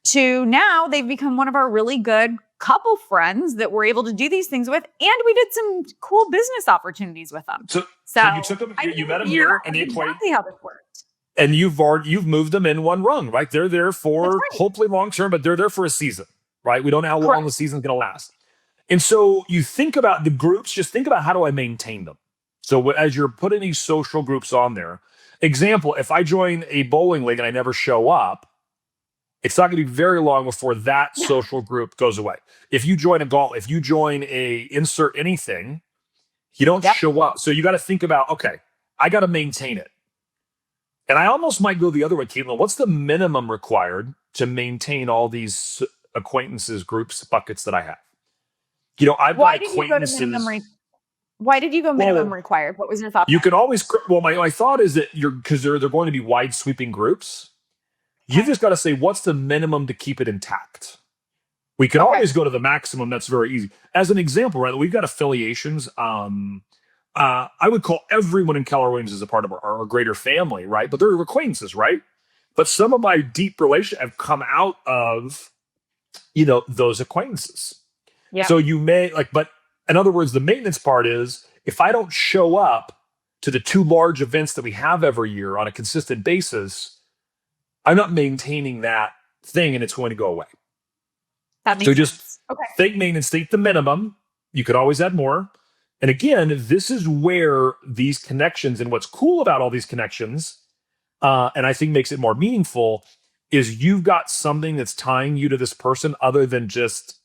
to now they've become one of our really good couple friends that we're able to do these things with. And we did some cool business opportunities with them. So you took them, you met them here and the exactly how this worked. And you've moved them in one rung, right? They're there for hopefully long term, but they're there for a season, right? We don't know how long the season's going to last. And so you think about the groups, just think about how do I maintain them? So as you're putting these social groups on there, example, if I join a bowling league and I never show up, it's not going to be very long before that social group goes away. If you join a insert anything, you don't show up. So you got to think about, okay, I got to maintain it. And I almost might go the other way, Katelyn. What's the minimum required to maintain all these acquaintances, groups, buckets that I have? I've got acquaintances. Why did you go minimum Well, required? What was your thought you there? can always, well, my thought is that because they're going to be wide sweeping groups, you Okay. just got to say, what's the minimum to keep it intact? We can Okay. always go to the maximum. That's very easy. As an example, right? We've got affiliations. I would call everyone in Keller Williams as a part of our greater family, right? But they're acquaintances, right? But some of my deep relationships have come out of, those acquaintances. Yeah. So you may but in other words, the maintenance part is if I don't show up to the two large events that we have every year on a consistent basis, I'm not maintaining that thing and it's going to go away. That So makes just sense. Okay. think maintenance, think the minimum. You could always add more. And again, this is where these connections and what's cool about all these connections, and I think makes it more meaningful, is you've got something that's tying you to this person other than just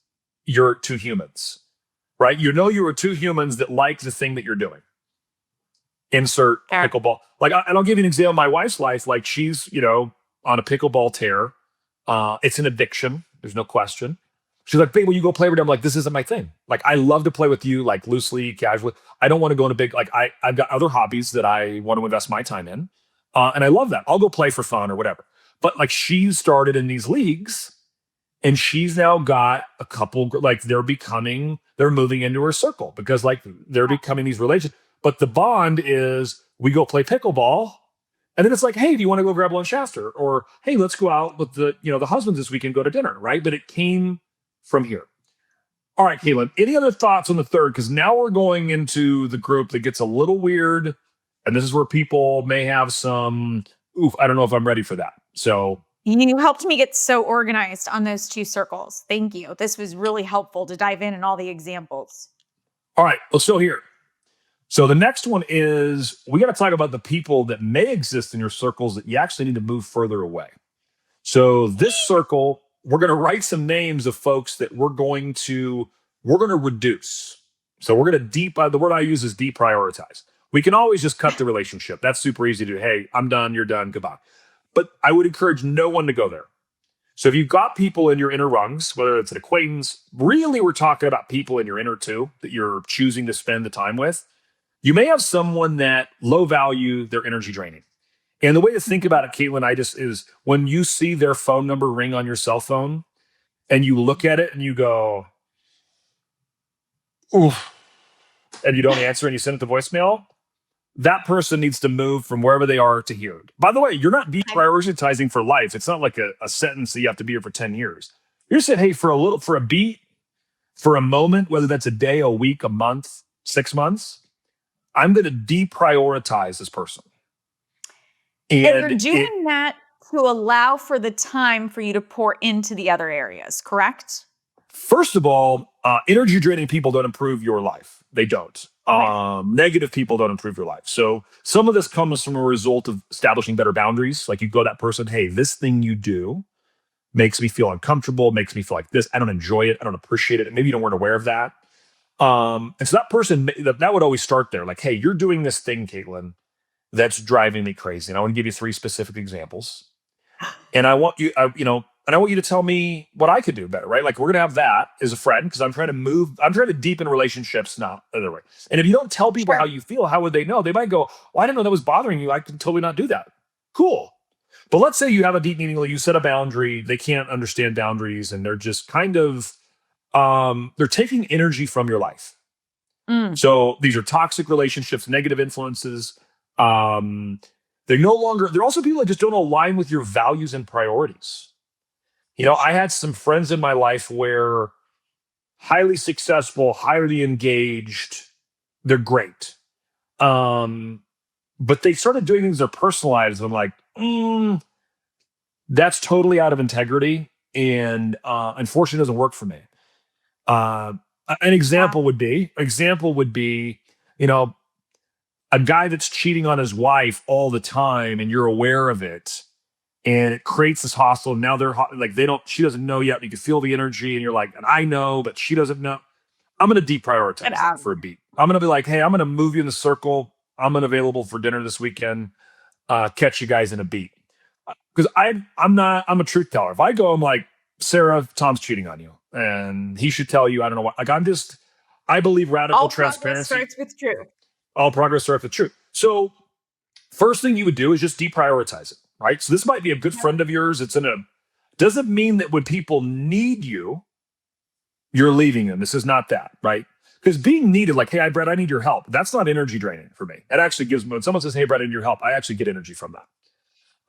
you're two humans, right? You are two humans that like the thing that you're doing. Insert Fair. pickleball. And I'll give you an example of my wife's life. Like she's, on a pickleball tear. It's an addiction. There's no question. She's like, babe, will you go play with her? I'm like, this isn't my thing. Like, I love to play with you, like loosely, casually. I don't want to go in a big, I've got other hobbies that I want to invest my time in. And I love that. I'll go play for fun or whatever. But like she's started in these leagues and she's now got a couple, like they're moving into her circle because like they're becoming these relations. But the bond is we go play pickleball. And then it's like, hey, do you want to go grab lunch after? Or, hey, let's go out with the husbands this weekend, go to dinner, right? But it came from here. All right, Katelyn, any other thoughts on the third? Because now we're going into the group that gets a little weird. And this is where people may have some, I don't know if I'm ready for that. So You helped me get so organized on those two circles. Thank you. This was really helpful to dive in and all the examples. all right, let's go here. So the next one is we got to talk about the people that may exist in your circles that you actually need to move further away. So this circle, we're going to write some names of folks that we're going to reduce. So we're going to the word I use is deprioritize. We can always just cut the relationship. That's super easy to do. Hey, I'm done. You're done. Goodbye. But I would encourage no one to go there. So if you've got people in your inner rungs, whether it's an acquaintance, really we're talking about people in your inner two that you're choosing to spend the time with. You may have someone that low value, they're energy draining. And the way to think about it, Katelyn, is when you see their phone number ring on your cell phone and you look at it and you go, oof, and you don't answer and you send it to voicemail, that person needs to move from wherever they are to here. By the way, you're not deprioritizing for life. It's not like a sentence that you have to be here for 10 years. You're saying, hey, for a beat, for a moment, whether that's a day, a week, a month, 6 months, I'm going to deprioritize this person. And you're doing that to allow for the time for you to pour into the other areas, correct? First of all, energy draining people don't improve your life. They don't. Okay. Negative people don't improve your life. So some of this comes from a result of establishing better boundaries. Like you go to that person, hey, this thing you do makes me feel uncomfortable, makes me feel like this. I don't enjoy it. I don't appreciate it. Maybe you weren't aware of that. And so that person, that would always start there. Like, hey, you're doing this thing, Katelyn, that's driving me crazy. And I want to give you 3 specific examples. And I want you, and I want you to tell me what I could do better, right? Like we're going to have that as a friend because I'm trying to deepen relationships, not the other way. And if you don't tell people how you feel, how would they know? They might go, well, I didn't know that was bothering you. I can totally not do that. Cool. But let's say you have a deep meeting, you set a boundary, they can't understand boundaries and they're just kind of, they're taking energy from your life. So these are toxic relationships, negative influences. They're also people that just don't align with your values and priorities. I had some friends in my life where highly successful, highly engaged, they're great. But they started doing things in their personal lives. And I'm like, that's totally out of integrity. And unfortunately, it doesn't work for me. An example would be, a guy that's cheating on his wife all the time and you're aware of it and it creates this hostile. Now she doesn't know yet. You can feel the energy and you're like, and I know, but she doesn't know. I'm going to deprioritize that for a beat. I'm going to be like, hey, I'm going to move you in the circle. I'm unavailable for dinner this weekend. Catch you guys in a beat. Because I'm a truth teller. If I go, I'm like, Sarah, Tom's cheating on you and he should tell you, I don't know what, like, I believe radical All progress transparency. starts with truth. All progress starts with truth. So first thing you would do is just deprioritize it, right? So this might be a good friend of yours. Doesn't mean that when people need you, you're leaving them. This is not that, right? Because being needed, like, hey, Brett, I need your help. That's not energy draining for me. It actually gives me, when someone says, hey, Brett, I need your help, I actually get energy from that.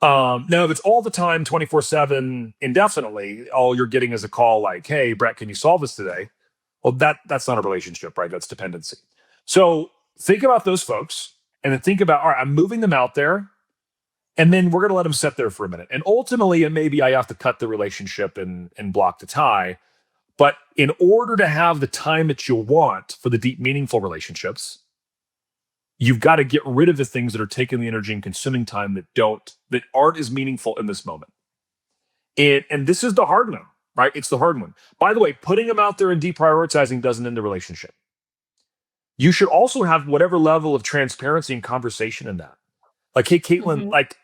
Now, if it's all the time, 24/7, indefinitely, all you're getting is a call like, hey, Brett, can you solve this today? Well, that's not a relationship, right? That's dependency. So think about those folks and then think about, all right, I'm moving them out there and then we're going to let them sit there for a minute. And ultimately, and maybe I have to cut the relationship and block the tie. But in order to have the time that you want for the deep, meaningful relationships, you've got to get rid of the things that are taking the energy and consuming time that aren't as meaningful in this moment. And this is the hard one, right? It's the hard one. By the way, putting them out there and deprioritizing doesn't end the relationship. You should also have whatever level of transparency and conversation in that. Like, hey, Katelyn, like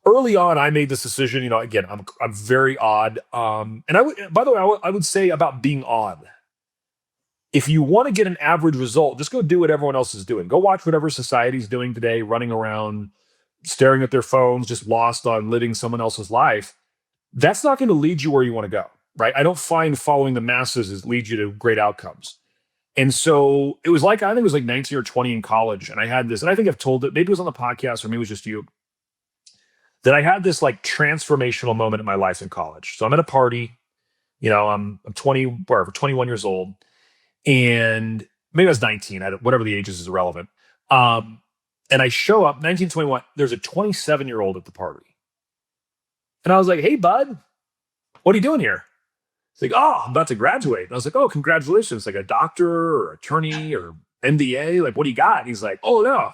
early on, I made this decision. Again, I'm very odd. And by the way, I would say about being odd. If you want to get an average result, just go do what everyone else is doing. Go watch whatever society's doing today, running around, staring at their phones, just lost on living someone else's life. That's not going to lead you where you want to go, right? I don't find following the masses leads you to great outcomes. And so it was like, I think it was like 19 or 20 in college. And I had this, and I think I've told it, maybe it was on the podcast or maybe it was just you, that I had this like transformational moment in my life in college. So I'm at a party, I'm 21 years old. And maybe I was 19, whatever the age is irrelevant. And I show up, 1921, there's a 27-year-old at the party. And I was like, hey, bud, what are you doing here? He's like, oh, I'm about to graduate. And I was like, oh, congratulations. Like a doctor or attorney or MBA. Like, what do you got? And he's like, oh, no,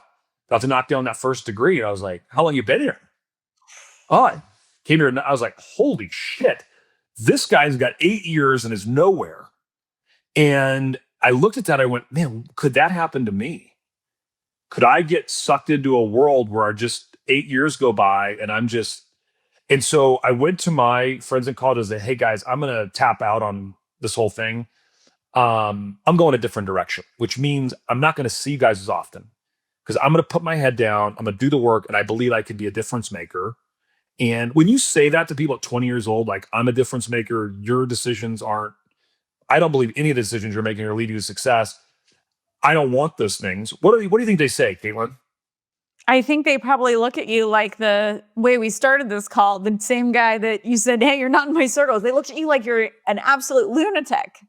about to knock down that first degree. And I was like, how long you been here? Oh, I came here. And I was like, holy shit. This guy's got 8 years and is nowhere. And I looked at that. I went, man, could that happen to me? Could I get sucked into a world where 8 years go by and and so I went to my friends and called and said, hey guys, I'm going to tap out on this whole thing. I'm going a different direction, which means I'm not going to see you guys as often because I'm going to put my head down. I'm going to do the work. And I believe I could be a difference maker. And when you say that to people at 20 years old, like I'm a difference maker, your decisions aren't, I don't believe any of the decisions you're making are leading to success. I don't want those things. What do you think they say, Katelyn? I think they probably look at you like the way we started this call, the same guy that you said, hey, you're not in my circles. They look at you like you're an absolute lunatic.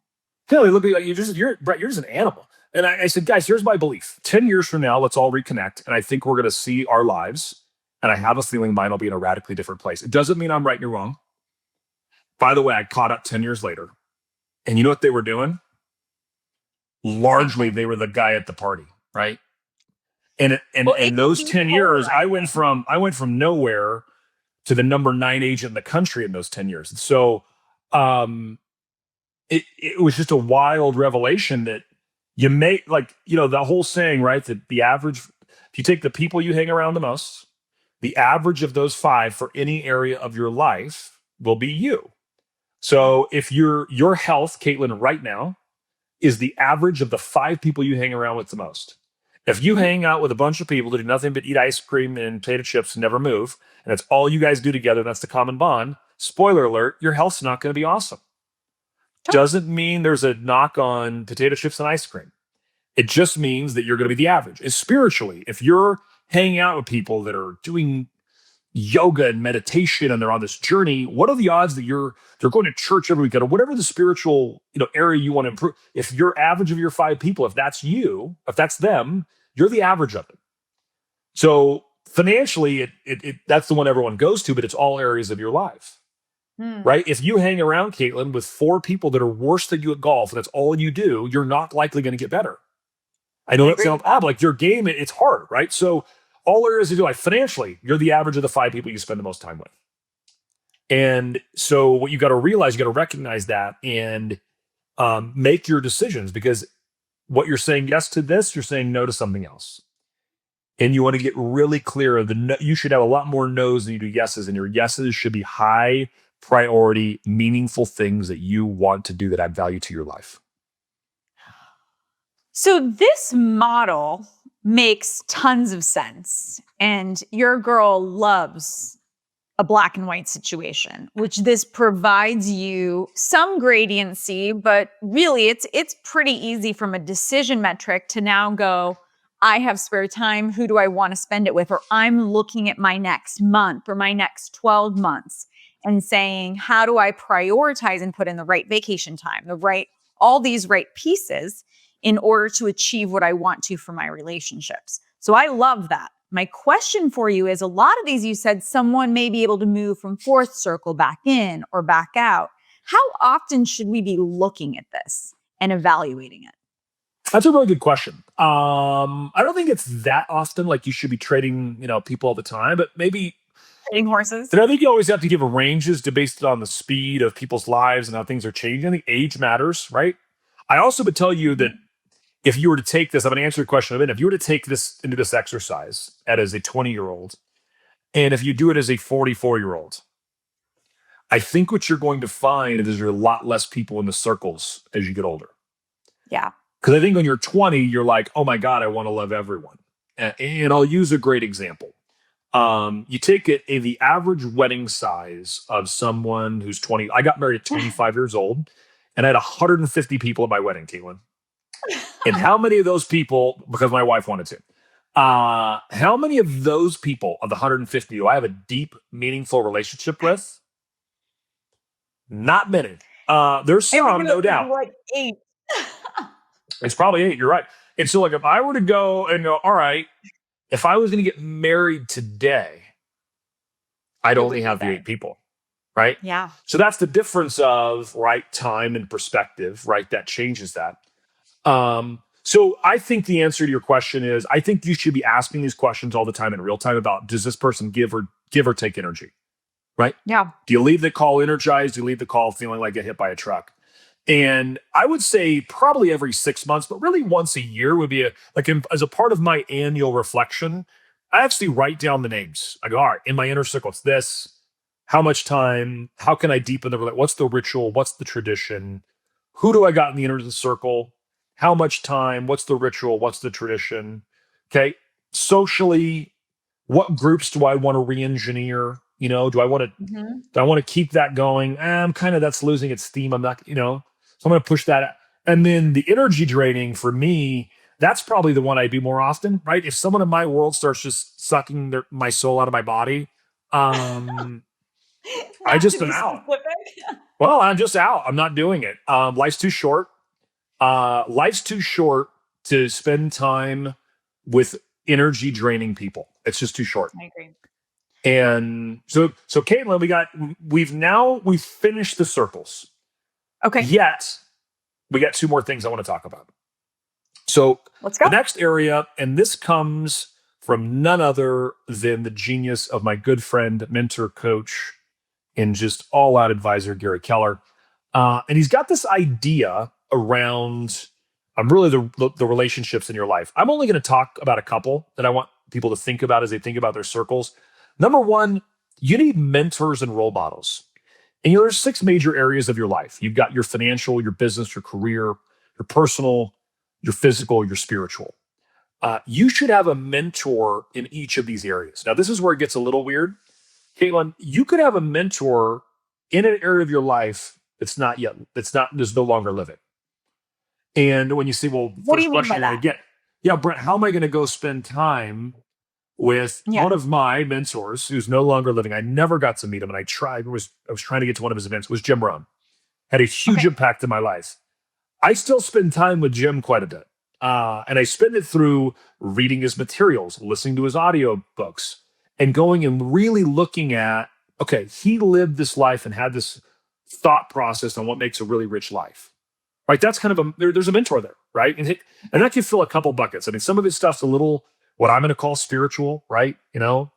No, they look at you like Brett, you're just an animal. And I said, guys, here's my belief. 10 years from now, let's all reconnect. And I think we're going to see our lives. And I have a feeling mine will be in a radically different place. It doesn't mean I'm right and you're wrong. By the way, I caught up 10 years later. And you know what they were doing? Largely, they were the guy at the party, right? And those 10 years, I went from nowhere to the number 9 agent in the country in those 10 years. And so it was just a wild revelation that you make, the whole saying, right? That the average, if you take the people you hang around the most, the average of those 5 for any area of your life will be you. So if your health, Katelyn, right now is the average of the 5 people you hang around with the most. If you hang out with a bunch of people that do nothing but eat ice cream and potato chips and never move, and that's all you guys do together, that's the common bond, spoiler alert, your health's not going to be awesome. Doesn't mean there's a knock on potato chips and ice cream. It just means that you're going to be the average. And spiritually, if you're hanging out with people that are doing yoga and meditation and they're on this journey, what are the odds that they're going to church every weekend or whatever the spiritual area you want to improve? If you're average of your 5 people, if that's you, if that's them, you're the average of them. So financially, that's the one everyone goes to, but it's all areas of your life, right? If you hang around, Katelyn, with 4 people that are worse than you at golf, and that's all you do, you're not likely going to get better. I know that sounds odd, like your game, it's hard, right? So all areas of your life, financially, you're the average of the 5 people you spend the most time with. And so what you got to realize, you got to recognize that and make your decisions, because what you're saying yes to this, you're saying no to something else. And you want to get really clear. You should have a lot more no's than you do yeses, and your yeses should be high priority, meaningful things that you want to do that add value to your life. So this model makes tons of sense. And your girl loves a black and white situation, which this provides you some gradiency, but really it's pretty easy from a decision metric to now go, I have spare time, who do I want to spend it with? Or I'm looking at my next month or my next 12 months and saying, how do I prioritize and put in the right vacation time, all these right pieces in order to achieve what I want to for my relationships. So I love that. My question for you is, a lot of these, you said someone may be able to move from fourth circle back in or back out. How often should we be looking at this and evaluating it? That's a really good question. I don't think it's that often, like you should be trading, people all the time, but maybe. Trading horses? And I think you always have to give a ranges based on the speed of people's lives and how things are changing. I think age matters, right? I also would tell you that if you were to take this, I'm going to answer your question in a minute. If you were to take this into this exercise as a 20-year-old, and if you do it as a 44-year-old, I think what you're going to find is there's a lot less people in the circles as you get older. Yeah. Because I think when you're 20, you're like, oh my God, I want to love everyone. And I'll use a great example. You take the average wedding size of someone who's 20. I got married at 25 years old, and I had 150 people at my wedding, Katelyn. And how many of those people, because my wife wanted to, how many of those people of the 150 do I have a deep, meaningful relationship with? Not many. There's some, no doubt. Like 8. It's probably 8. You're right. And so, like, if I were to go and go, all right, if I was going to get married today, I'd only have the 8 people, right? Yeah. So that's the difference of time and perspective, right? That changes that. So I think the answer to your question is, I think you should be asking these questions all the time in real time about, does this person give or take energy, right? Yeah. Do you leave the call energized? Do you leave the call feeling like get hit by a truck? And I would say probably every 6 months, but really once a year would be as a part of my annual reflection, I actually write down the names. I go, all right, in my inner circle, it's this. How much time? How can I deepen what's the ritual? What's the tradition? Who do I got in the inner circle? How much time? What's the ritual? What's the tradition? Okay. Socially, what groups do I want to re-engineer? Do I want to keep that going? I'm that's losing its steam. I'm not, so I'm going to push that out. And then the energy draining for me, that's probably the one I do more often, right? If someone in my world starts just sucking my soul out of my body, I just am out. Well, I'm just out. I'm not doing it. Life's too short. Life's too short to spend time with energy draining people. It's just too short. I agree. And so Katelyn, we've finished the circles. Okay. Yet we got 2 more things I want to talk about. So let's go. The next area, and this comes from none other than the genius of my good friend, mentor, coach, and just all-out advisor, Gary Keller. And he's got this idea around really the relationships in your life. I'm only going to talk about a couple that I want people to think about as they think about their circles. Number 1, you need mentors and role models. And there's 6 major areas of your life. You've got your financial, your business, your career, your personal, your physical, your spiritual. You should have a mentor in each of these areas. Now, this is where it gets a little weird. Katelyn, you could have a mentor in an area of your life that's no longer living. And when you say, well, what do you mean by that? Yeah, Brent, how am I going to go spend time with one of my mentors who's no longer living? I never got to meet him, and I was trying to get to one of his events. It was Jim Rohn. Had a huge impact in my life. I still spend time with Jim quite a bit. And I spend it through reading his materials, listening to his audio books, and going and really looking at, okay, he lived this life and had this thought process on what makes a really rich life. Right? That's kind of there's a mentor there, right? And that can fill a couple buckets. I mean, some of his stuff's a little, what I'm going to call spiritual, right? The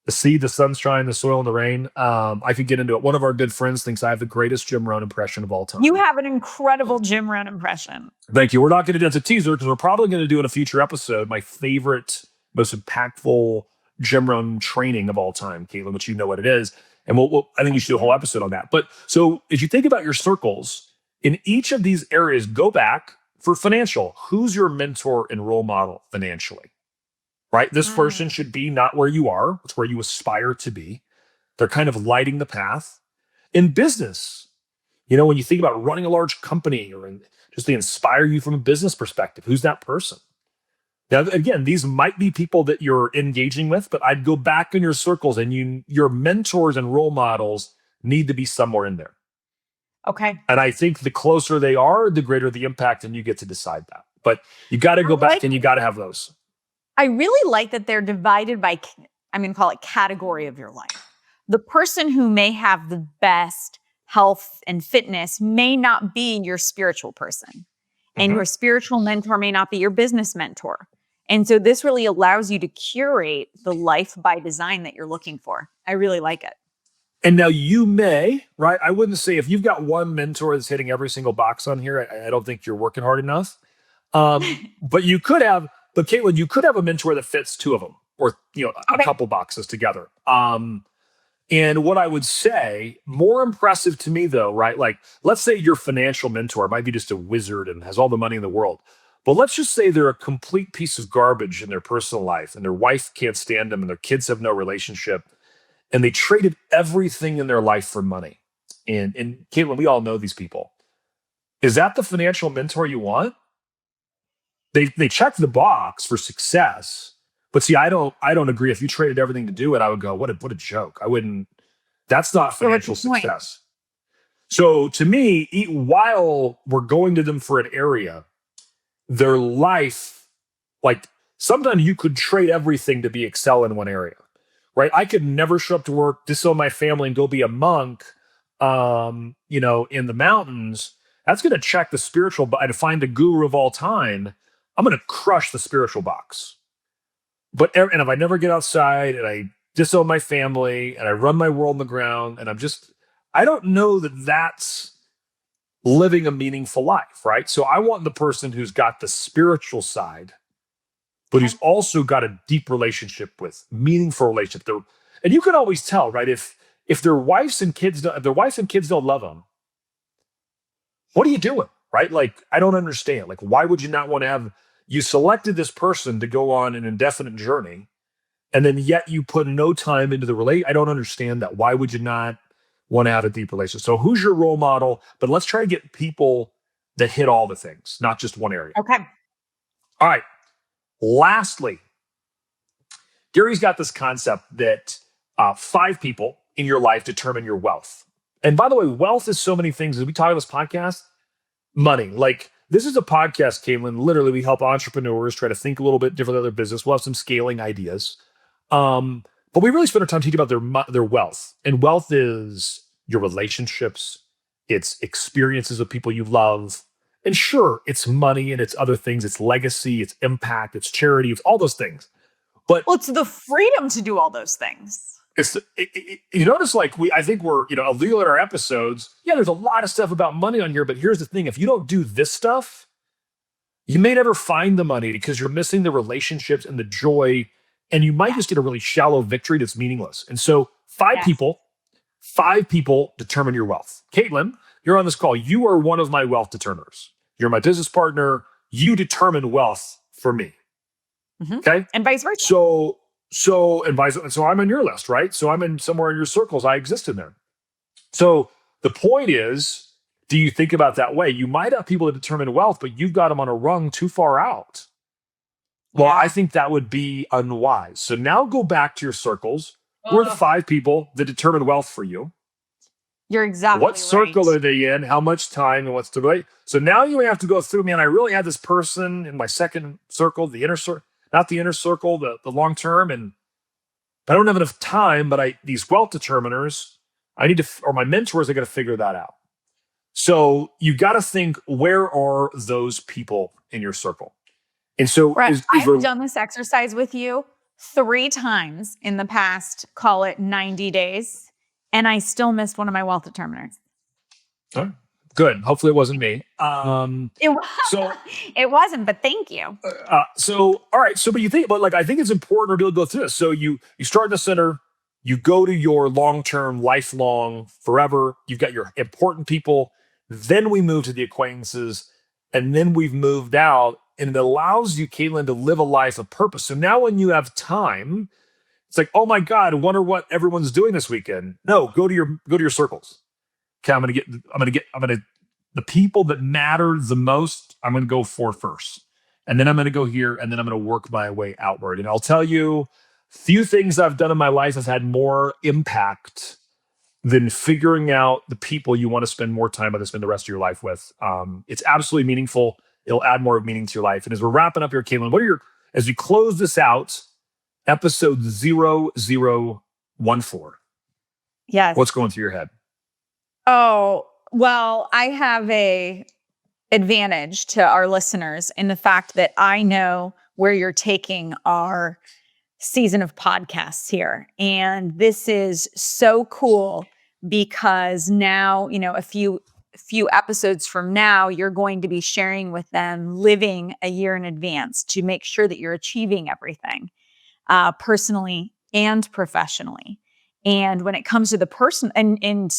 seed, the sunshine, the soil, and the rain. I could get into it. One of our good friends thinks I have the greatest Jim Rohn impression of all time. You have an incredible Jim Rohn impression. Thank you. We're not going to do that's a teaser because we're probably going to do in a future episode my favorite, most impactful Jim Rohn training of all time, Katelyn, which you know what it is. And I think you should do a whole episode on that. But so as you think about your circles, in each of these areas, go back for financial, who's your mentor and role model financially? Right? This person should be not where you are, it's where you aspire to be. They're kind of lighting the path. In business, when you think about running a large company just they inspire you from a business perspective, who's that person? Now, again, these might be people that you're engaging with, but I'd go back in your circles and your mentors and role models need to be somewhere in there. Okay. And I think the closer they are, the greater the impact, and you get to decide that. But you got to go back and you got to have those. I really like that they're divided by, I'm going to call it category of your life. The person who may have the best health and fitness may not be your spiritual person. And your spiritual mentor may not be your business mentor. And so this really allows you to curate the life by design that you're looking for. I really like it. And now you may, right? I wouldn't say if you've got one mentor that's hitting every single box on here, I don't think you're working hard enough. But Katelyn, you could have a mentor that fits two of them or, a couple boxes together. And what I would say, more impressive to me though, right? Like, let's say your financial mentor might be just a wizard and has all the money in the world. But let's just say they're a complete piece of garbage in their personal life and their wife can't stand them and their kids have no relationship. And they traded everything in their life for money. And Katelyn, we all know these people. Is that the financial mentor you want? They check the box for success. But see, I don't agree. If you traded everything to do it, I would go, what a joke. I wouldn't. That's not financial success. So to me, while we're going to them for an area, their life, like sometimes you could trade everything to be excel in one area, right? I could never show up to work, disown my family, and go be a monk, in the mountains. That's going to check the spiritual, but to find the guru of all time, I'm going to crush the spiritual box. And if I never get outside and I disown my family and I run my world on the ground and I don't know that that's living a meaningful life, right? So I want the person who's got the spiritual side, but who's also got a deep relationship with meaningful relationship. And you can always tell, right? If their wife and kids don't love them, what are you doing, right? Like, I don't understand. Like, why would you not want to have? You selected this person to go on an indefinite journey, and then yet you put no time into the relate. I don't understand that. Why would you not want to have a deep relationship? So who's your role model? But let's try to get people that hit all the things, not just one area. Okay. All right. Lastly, Gary's got this concept that 5 people in your life determine your wealth. And by the way, wealth is so many things. As we talk about this podcast, money. Like, this is a podcast, Katelyn. Literally, we help entrepreneurs try to think a little bit different than their business. We'll have some scaling ideas. But we really spend our time teaching about their wealth. And wealth is your relationships, it's experiences with people you love. And sure, it's money and it's other things. It's legacy, it's impact, it's charity, it's all those things. But it's the freedom to do all those things. You notice, like, I think we're, illegal in our episodes. Yeah, there's a lot of stuff about money on here, but here's the thing. If you don't do this stuff, you may never find the money because you're missing the relationships and the joy, and you might just get a really shallow victory that's meaningless. And so 5 people determine your wealth. Katelyn, you're on this call. You are one of my wealth determiners. You're my business partner. You determine wealth for me. Okay? And vice versa. So I'm on your list, right? So I'm in somewhere in your circles. I exist in there. So the point is, do you think about that way? You might have people that determine wealth, but you've got them on a rung too far out. Well, I think that would be unwise. So now go back to your circles. We're the 5 people that determine wealth for you. You're exactly What circle are they in? How much time and what's the way? So now you have to go through, man, I really had this person in my second circle, the inner circle. Not the inner circle, the long term, and I don't have enough time. But these wealth determiners, or my mentors, I got to figure that out. So you got to think, where are those people in your circle? And so I've done this exercise with you 3 times in the past, call it 90 days, and I still missed one of my wealth determiners. All right. Good. Hopefully it wasn't me. It wasn't, but thank you. All right. So, but you think, I think it's important to be able to go through this. So you start in the center, you go to your long-term, lifelong, forever. You've got your important people. Then we move to the acquaintances. And then we've moved out, and it allows you, Katelyn, to live a life of purpose. So now when you have time, it's like, oh my God, I wonder what everyone's doing this weekend. No, go to your circles. Okay, the people that matter the most, I'm gonna go for first. And then I'm gonna go here, and then I'm gonna work my way outward. And I'll tell you, few things I've done in my life has had more impact than figuring out the people you want to spend more time with and spend the rest of your life with. It's absolutely meaningful. It'll add more meaning to your life. And as we're wrapping up here, Katelyn, as we close this out, episode 0014, Yes. what's going through your head? Oh, well, I have a advantage to our listeners in the fact that I know where you're taking our season of podcasts here. And this is so cool because now, a few episodes from now, you're going to be sharing with them living a year in advance to make sure that you're achieving everything personally and professionally. And when it comes to the person and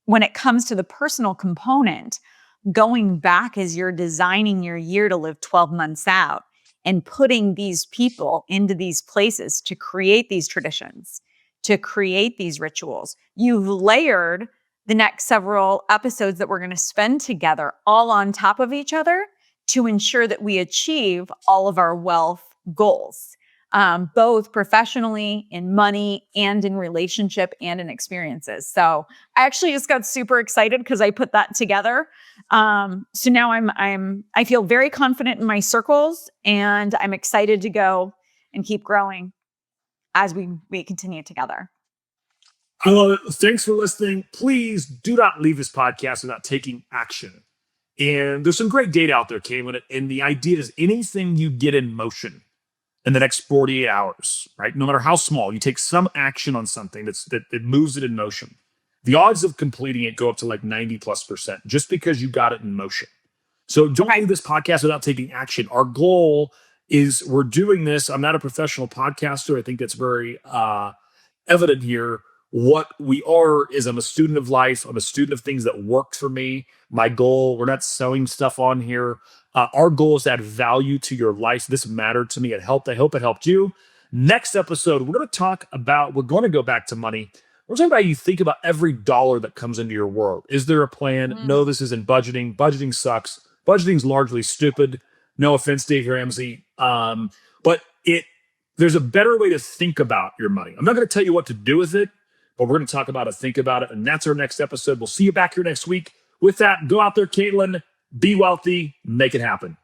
when it comes to the personal component, going back as you're designing your year to live 12 months out and putting these people into these places to create these traditions, to create these rituals. You've layered the next several episodes that we're going to spend together all on top of each other to ensure that we achieve all of our wealth goals, both professionally, in money, and in relationship and in experiences. So I actually just got super excited because I put that together. So now I feel very confident in my circles, and I'm excited to go and keep growing as we continue together. I love it. Thanks for listening. Please do not leave this podcast without taking action. And there's some great data out there, Katelyn, and the idea is anything you get in motion in the next 48 hours, right? No matter how small, you take some action on something that moves it in motion. The odds of completing it go up to like 90+% just because you got it in motion. So don't leave this podcast without taking action. Our goal is we're doing this. I'm not a professional podcaster. I think that's very evident here. What we are is I'm a student of life. I'm a student of things that worked for me. My goal, we're not selling stuff on here. Our goal is to add value to your life. This mattered to me. It helped. I hope it helped you. Next episode, we're going to go back to money. We're talking about you think about every dollar that comes into your world. Is there a plan? No, this isn't budgeting. Budgeting sucks. Budgeting's largely stupid. No offense, Dave Ramsey. But there's a better way to think about your money. I'm not going to tell you what to do with it, but we're going to talk about it, think about it. And that's our next episode. We'll see you back here next week. With that, go out there, Katelyn, be wealthy, make it happen.